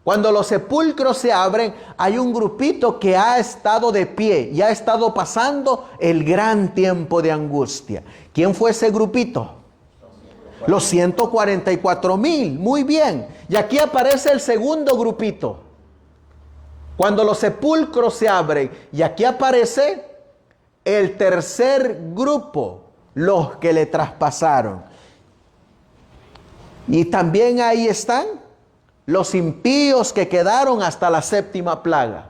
cuando los sepulcros se abren, hay un grupito que ha estado de pie y ha estado pasando el gran tiempo de angustia. ¿Quién fue ese grupito? Los 144,000. Muy bien. Y aquí aparece el segundo grupito. Cuando los sepulcros se abren. Y aquí aparece el tercer grupo, los que le traspasaron. Y también ahí están los impíos que quedaron hasta la séptima plaga.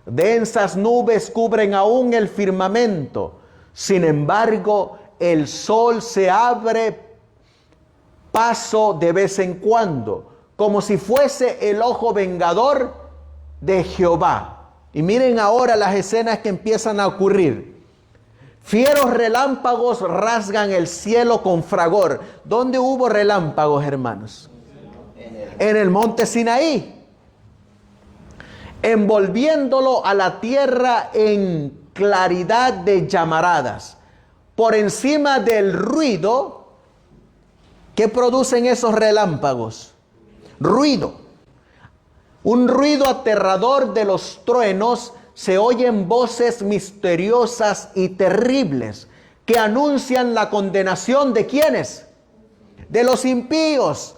Densas nubes cubren aún el firmamento. Sin embargo, el sol se abre paso de vez en cuando, como si fuese el ojo vengador de Jehová. Y miren ahora las escenas que empiezan a ocurrir. Fieros relámpagos rasgan el cielo con fragor. ¿Dónde hubo relámpagos, hermanos? En el monte Sinaí. Envolviéndolo a la tierra en claridad de llamaradas. Por encima del ruido, ¿qué producen esos relámpagos? Ruido. Un ruido aterrador de los truenos, se oyen voces misteriosas y terribles que anuncian la condenación de ¿quiénes? De los impíos.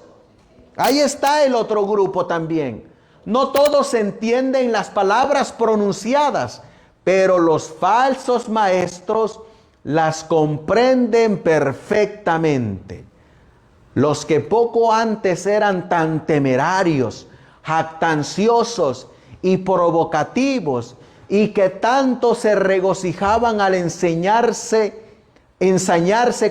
Ahí está el otro grupo también. No todos entienden las palabras pronunciadas, pero los falsos maestros las comprenden perfectamente. Los que poco antes eran tan temerarios, jactanciosos y provocativos, y que tanto se regocijaban al ensañarse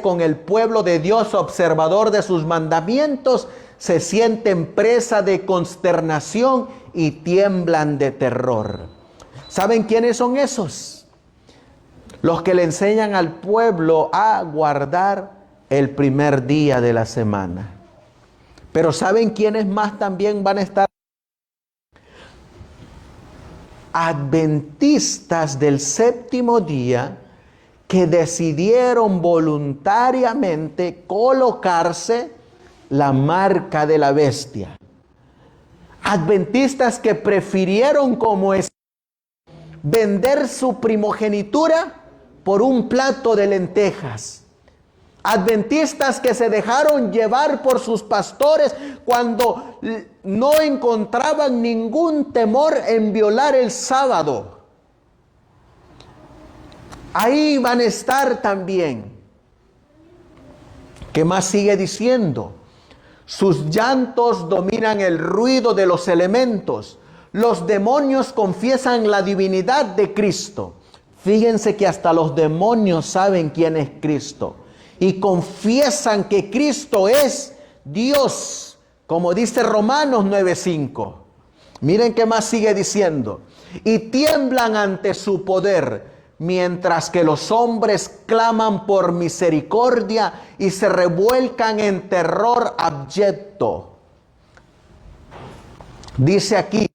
con el pueblo de Dios, observador de sus mandamientos, se sienten presa de consternación y tiemblan de terror. ¿Saben quiénes son esos? Los que le enseñan al pueblo a guardar el primer día de la semana. Pero ¿saben quiénes más también van a estar? Adventistas del séptimo día que decidieron voluntariamente colocarse la marca de la bestia. Adventistas que prefirieron como es vender su primogenitura por un plato de lentejas. Adventistas que se dejaron llevar por sus pastores cuando no encontraban ningún temor en violar el sábado. Ahí van a estar también. ¿Qué más sigue diciendo? Sus llantos dominan el ruido de los elementos. Los demonios confiesan la divinidad de Cristo. Fíjense que hasta los demonios saben quién es Cristo. Y confiesan que Cristo es Dios, como dice Romanos 9:5. Miren qué más sigue diciendo. Y tiemblan ante su poder, mientras que los hombres claman por misericordia y se revuelcan en terror abyecto. Dice aquí,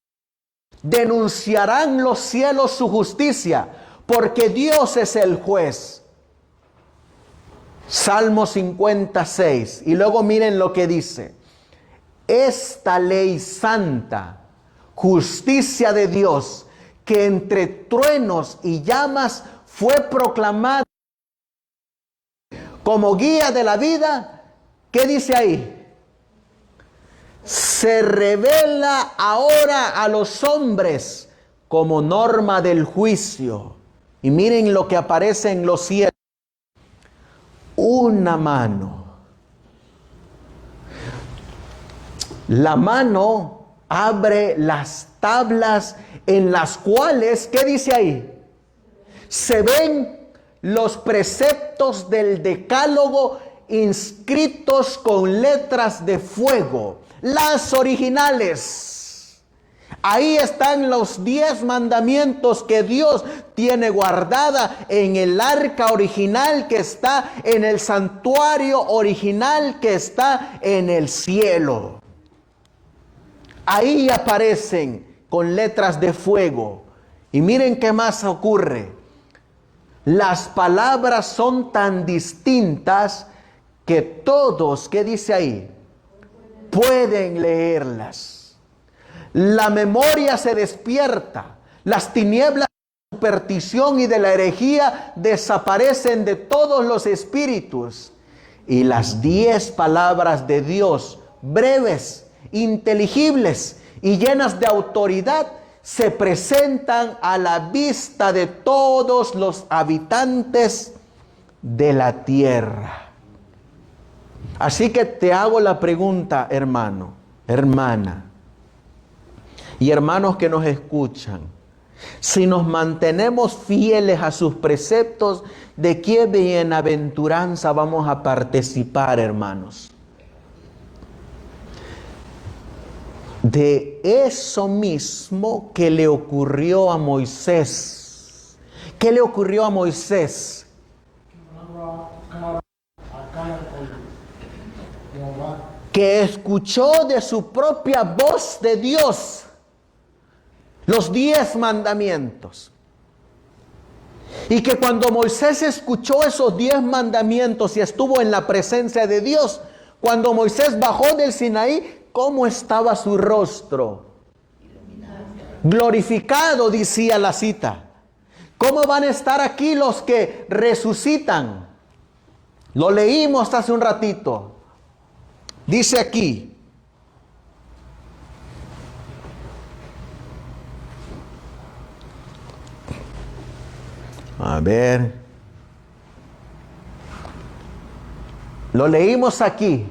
denunciarán los cielos su justicia, porque Dios es el juez. Salmo 56. Y luego miren lo que dice. Esta ley santa, justicia de Dios, que entre truenos y llamas fue proclamada como guía de la vida. ¿Qué dice ahí? Se revela ahora a los hombres como norma del juicio. Y miren lo que aparece en los cielos. Una mano. La mano abre las tablas en las cuales, ¿qué dice ahí? Se ven los preceptos del decálogo inscritos con letras de fuego, las originales. Ahí están los 10 mandamientos que Dios tiene guardada en el arca original que está en el santuario original que está en el cielo. Ahí aparecen con letras de fuego. Y miren qué más ocurre. Las palabras son tan distintas que todos, ¿qué dice ahí? Pueden leerlas. La memoria se despierta. Las tinieblas de la superstición y de la herejía desaparecen de todos los espíritus. Y las 10 palabras de Dios, breves, inteligibles y llenas de autoridad, se presentan a la vista de todos los habitantes de la tierra. Así que te hago la pregunta, hermano, hermana, y hermanos que nos escuchan. Si nos mantenemos fieles a sus preceptos, ¿de qué bienaventuranza vamos a participar, hermanos? De eso mismo que le ocurrió a Moisés. ¿Qué le ocurrió a Moisés? Que escuchó de su propia voz de Dios los 10 mandamientos. Y que cuando Moisés escuchó esos 10 mandamientos y estuvo en la presencia de Dios, cuando Moisés bajó del Sinaí, ¿cómo estaba su rostro? Glorificado, decía la cita. ¿Cómo van a estar aquí los que resucitan? Lo leímos hace un ratito. Dice aquí. A ver. Lo leímos aquí.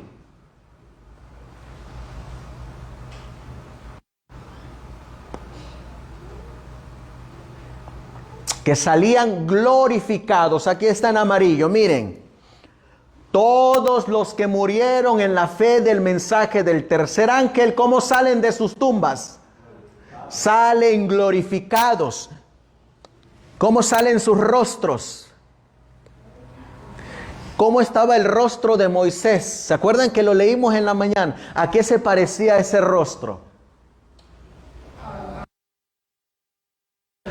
Que salían glorificados. Aquí está en amarillo, miren. Todos los que murieron en la fe del mensaje del tercer ángel, ¿cómo salen de sus tumbas? Salen glorificados. ¿Cómo salen sus rostros? ¿Cómo estaba el rostro de Moisés? ¿Se acuerdan que lo leímos en la mañana? ¿A qué se parecía ese rostro?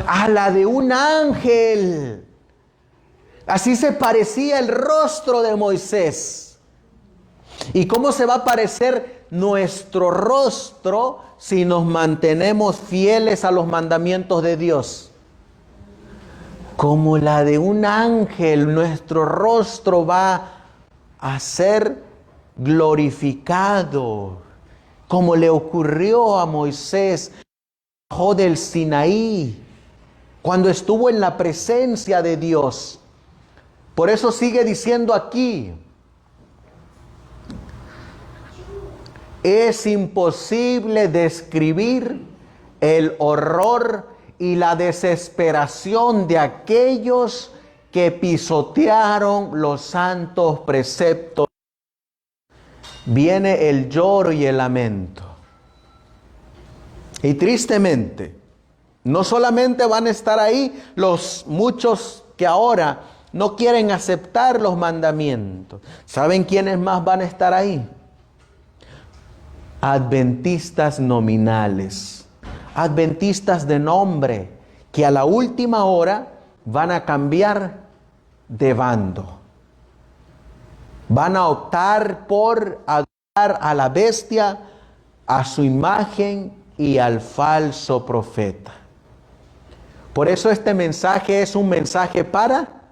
A la de un ángel. Así se parecía el rostro de Moisés. ¿Y cómo se va a parecer nuestro rostro si nos mantenemos fieles a los mandamientos de Dios? Como la de un ángel, nuestro rostro va a ser glorificado, como le ocurrió a Moisés bajo del Sinaí, cuando estuvo en la presencia de Dios. Por eso sigue diciendo aquí, es imposible describir el horror y la desesperación de aquellos que pisotearon los santos preceptos. Viene el lloro y el lamento. Y tristemente, no solamente van a estar ahí los muchos que ahora no quieren aceptar los mandamientos. ¿Saben quiénes más van a estar ahí? Adventistas nominales. Adventistas de nombre, que a la última hora van a cambiar de bando. Van a optar por adorar a la bestia, a su imagen y al falso profeta. Por eso este mensaje es un mensaje para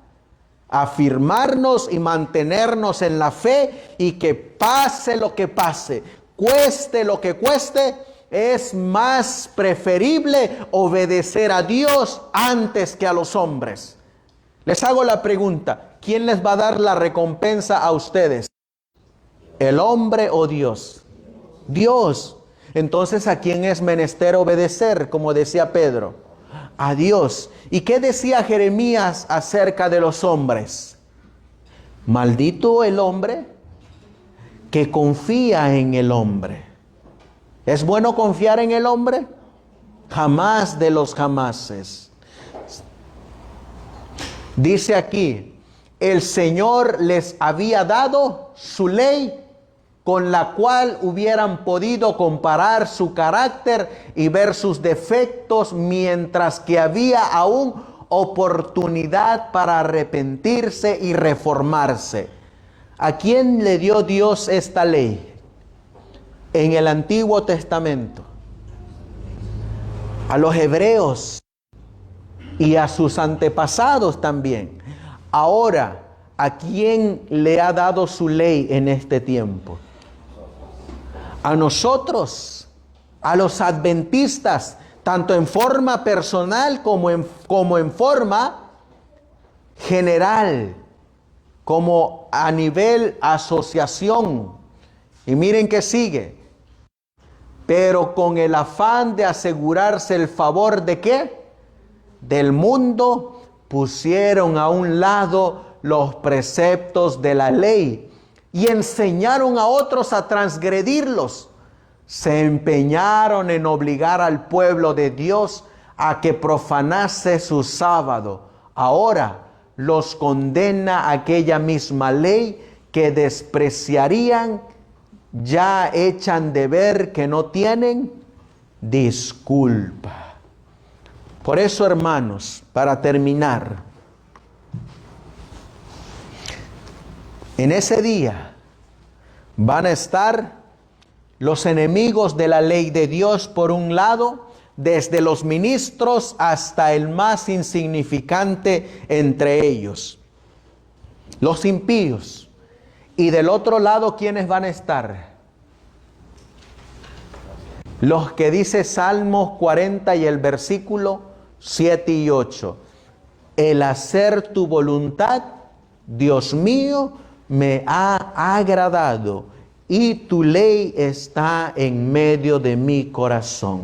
afirmarnos y mantenernos en la fe, y que pase lo que pase, cueste lo que cueste, es más preferible obedecer a Dios antes que a los hombres. Les hago la pregunta, ¿quién les va a dar la recompensa a ustedes? ¿El hombre o Dios? Dios. Entonces, ¿a quién es menester obedecer? Como decía Pedro, a Dios. ¿Y qué decía Jeremías acerca de los hombres? Maldito el hombre que confía en el hombre. ¿Es bueno confiar en el hombre? Jamás de los jamases. Dice aquí, el Señor les había dado su ley, con la cual hubieran podido comparar su carácter y ver sus defectos, mientras que había aún oportunidad para arrepentirse y reformarse. ¿A quién le dio Dios esta ley? En el Antiguo Testamento, a los hebreos y a sus antepasados también. Ahora, ¿a quién le ha dado su ley en este tiempo? A nosotros, a los adventistas, tanto en forma personal como en forma general, como a nivel asociación. Y miren que sigue. Pero con el afán de asegurarse el favor ¿de qué? Del mundo, pusieron a un lado los preceptos de la ley y enseñaron a otros a transgredirlos. Se empeñaron en obligar al pueblo de Dios a que profanase su sábado. Ahora los condena aquella misma ley que despreciarían. Ya echan de ver que no tienen disculpa. Por eso, hermanos, para terminar, en ese día van a estar los enemigos de la ley de Dios por un lado, desde los ministros hasta el más insignificante entre ellos, los impíos. Y del otro lado, ¿quiénes van a estar? Los que dice Salmos 40 y el versículo 7 y 8. El hacer tu voluntad, Dios mío, me ha agradado, y tu ley está en medio de mi corazón.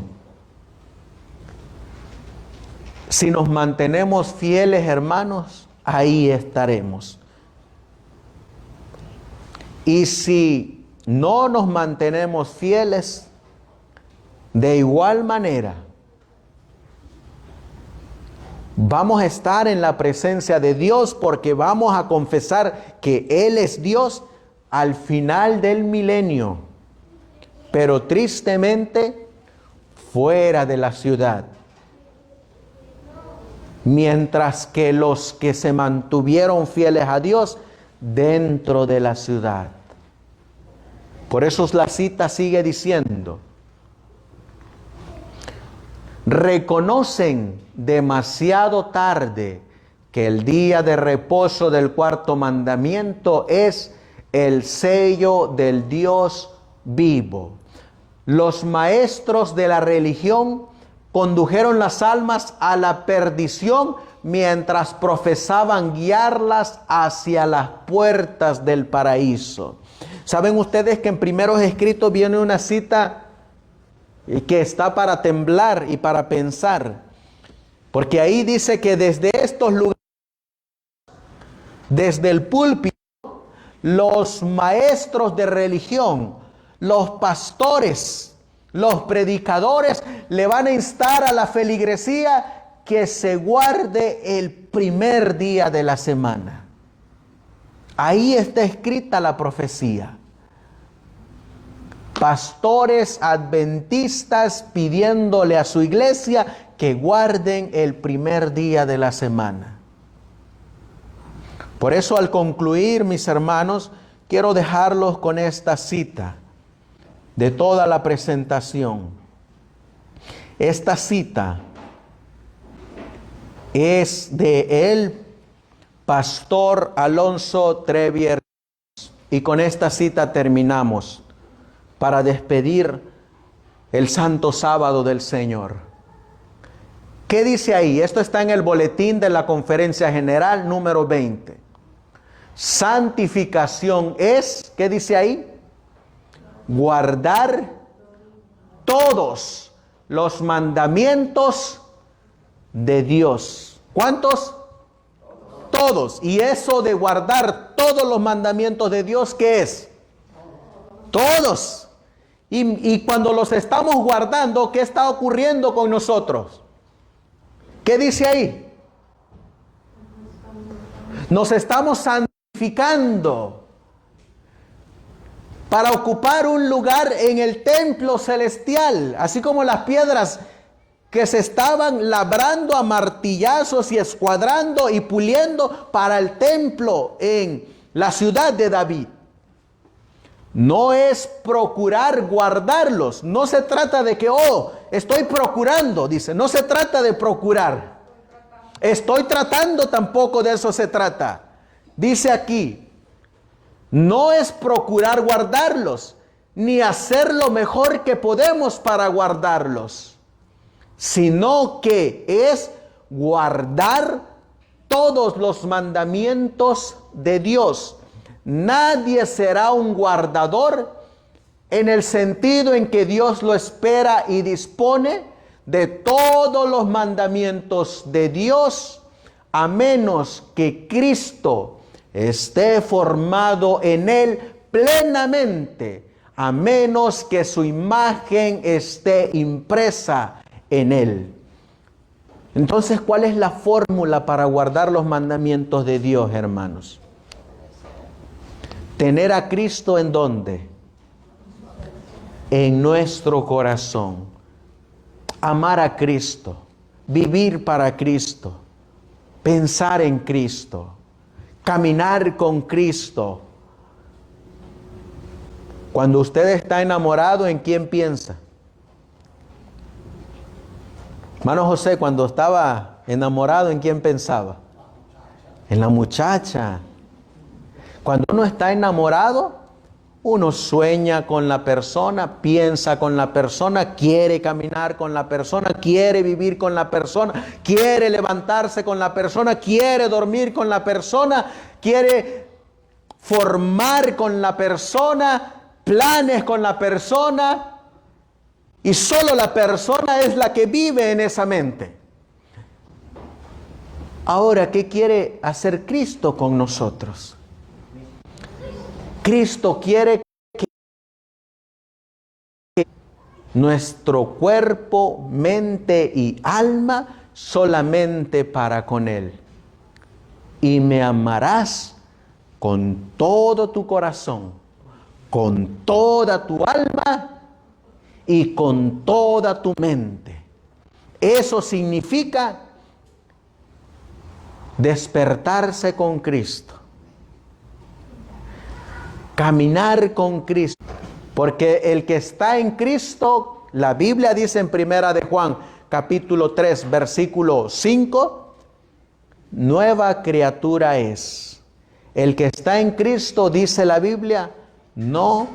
Si nos mantenemos fieles, hermanos, ahí estaremos. Y si no nos mantenemos fieles, de igual manera, vamos a estar en la presencia de Dios, porque vamos a confesar que Él es Dios al final del milenio, pero tristemente fuera de la ciudad. Mientras que los que se mantuvieron fieles a Dios dentro de la ciudad. Por eso la cita sigue diciendo: reconocen demasiado tarde que el día de reposo del cuarto mandamiento es el sello del Dios vivo. Los maestros de la religión condujeron las almas a la perdición mientras profesaban guiarlas hacia las puertas del paraíso. ¿Saben ustedes que en Primeros Escritos viene una cita que está para temblar y para pensar? Porque ahí dice que desde estos lugares, desde el púlpito, los maestros de religión, los pastores, los predicadores le van a instar a la feligresía que se guarde el primer día de la semana. Ahí está escrita la profecía. Pastores adventistas pidiéndole a su iglesia que guarden el primer día de la semana. Por eso, al concluir, mis hermanos, quiero dejarlos con esta cita de toda la presentación. Esta cita es de el pastor Alonso Trevier, y con esta cita terminamos para despedir el Santo Sábado del Señor. ¿Qué dice ahí? Esto está en el boletín de la Conferencia General número 20. Santificación es, ¿qué dice ahí? Guardar todos los mandamientos de Dios. ¿Cuántos? Todos. Y eso de guardar todos los mandamientos de Dios, ¿qué es? Todos. Y cuando los estamos guardando, ¿qué está ocurriendo con nosotros? ¿Qué dice ahí? Nos estamos santificando para ocupar un lugar en el templo celestial, así como las piedras que se estaban labrando a martillazos y escuadrando y puliendo para el templo en la ciudad de David. No es procurar guardarlos. No se trata de que, estoy procurando, dice. No se trata de procurar. Estoy tratando, tampoco de eso se trata. Dice aquí, no es procurar guardarlos, ni hacer lo mejor que podemos para guardarlos, sino que es guardar todos los mandamientos de Dios. Nadie será un guardador en el sentido en que Dios lo espera y dispone de todos los mandamientos de Dios, a menos que Cristo esté formado en él plenamente, a menos que su imagen esté impresa en él. Entonces, ¿cuál es la fórmula para guardar los mandamientos de Dios, hermanos? Tener a Cristo ¿en dónde? En nuestro corazón. Amar a Cristo, vivir para Cristo, pensar en Cristo, caminar con Cristo. Cuando usted está enamorado, ¿en quién piensa? Hermano José, cuando estaba enamorado, ¿en quién pensaba? En la muchacha. Cuando uno está enamorado, uno sueña con la persona, piensa con la persona, quiere caminar con la persona, quiere vivir con la persona, quiere levantarse con la persona, quiere dormir con la persona, quiere formar con la persona, planes con la persona. Y solo la persona es la que vive en esa mente. Ahora, ¿qué quiere hacer Cristo con nosotros? Cristo quiere que nuestro cuerpo, mente y alma solamente para con Él. Y me amarás con todo tu corazón, con toda tu alma y con toda tu mente. Eso significa despertarse con Cristo, caminar con Cristo, porque el que está en Cristo, la Biblia dice en Primera de Juan, capítulo 3, versículo 5, nueva criatura es. El que está en Cristo, dice la Biblia, no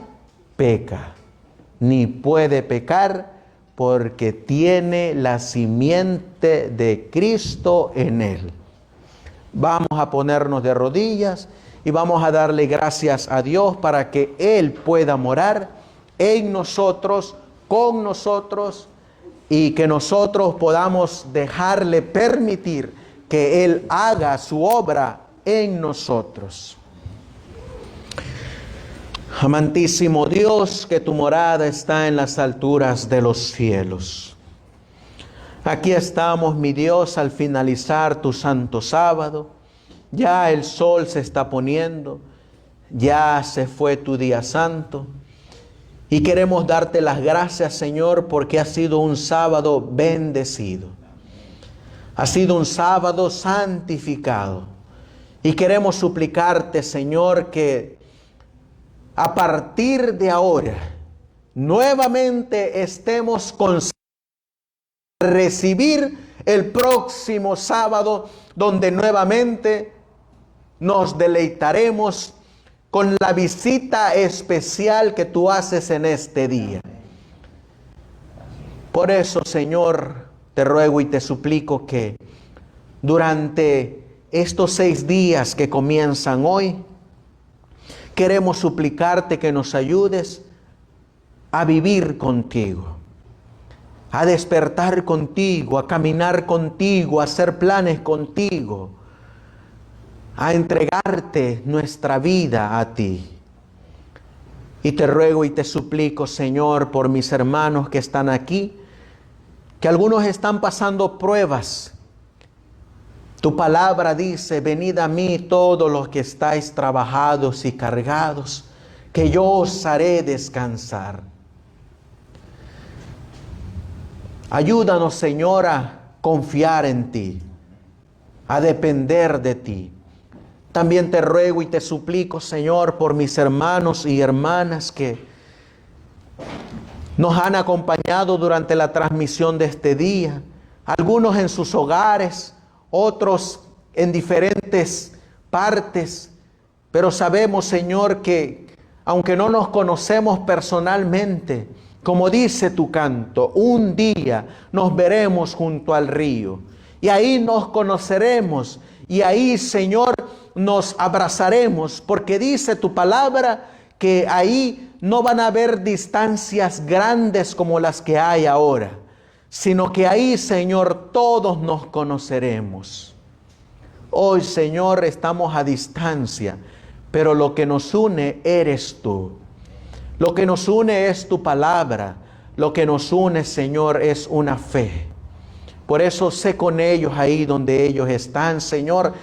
peca, ni puede pecar, porque tiene la simiente de Cristo en él. Vamos a ponernos de rodillas y vamos a darle gracias a Dios para que Él pueda morar en nosotros, con nosotros, y que nosotros podamos dejarle permitir que Él haga su obra en nosotros. Amantísimo Dios, que tu morada está en las alturas de los cielos. Aquí estamos, mi Dios, al finalizar tu santo sábado. Ya el sol se está poniendo, ya se fue tu día santo. Y queremos darte las gracias, Señor, porque ha sido un sábado bendecido. Ha sido un sábado santificado. Y queremos suplicarte, Señor, que a partir de ahora, nuevamente estemos conscientes de recibir el próximo sábado, donde nuevamente nos deleitaremos con la visita especial que tú haces en este día. Por eso, Señor, te ruego y te suplico que durante estos 6 días que comienzan hoy, queremos suplicarte que nos ayudes a vivir contigo, a despertar contigo, a caminar contigo, a hacer planes contigo, a entregarte nuestra vida a ti. Y te ruego y te suplico, Señor, por mis hermanos que están aquí, que algunos están pasando pruebas. Tu palabra dice, venid a mí todos los que estáis trabajados y cargados, que yo os haré descansar. Ayúdanos, Señor, a confiar en ti, a depender de ti. También te ruego y te suplico, Señor, por mis hermanos y hermanas que nos han acompañado durante la transmisión de este día, algunos en sus hogares, otros en diferentes partes, pero sabemos, Señor, que aunque no nos conocemos personalmente, como dice tu canto, un día nos veremos junto al río y ahí nos conoceremos y ahí, Señor, nos abrazaremos, porque dice tu palabra que ahí no van a haber distancias grandes como las que hay ahora, sino que ahí, Señor, todos nos conoceremos. Hoy, Señor, estamos a distancia, pero lo que nos une eres tú. Lo que nos une es tu palabra. Lo que nos une, Señor, es una fe. Por eso sé con ellos ahí donde ellos están, Señor,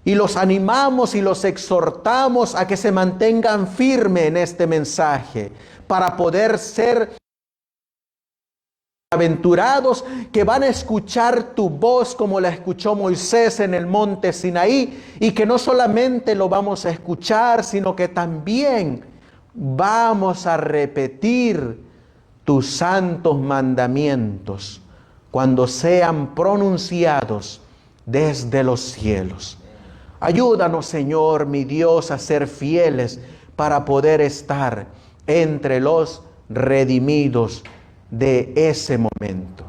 y los animamos y los exhortamos a que se mantengan firmes en este mensaje para poder ser aventurados que van a escuchar tu voz como la escuchó Moisés en el monte Sinaí, y que no solamente lo vamos a escuchar, sino que también vamos a repetir tus santos mandamientos cuando sean pronunciados desde los cielos. Ayúdanos, Señor, mi Dios, a ser fieles para poder estar entre los redimidos de ese momento.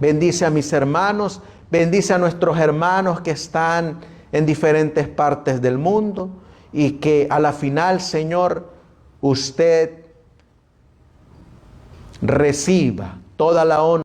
Bendice a mis hermanos, bendice a nuestros hermanos que están en diferentes partes del mundo y que a la final, Señor, usted reciba toda la honra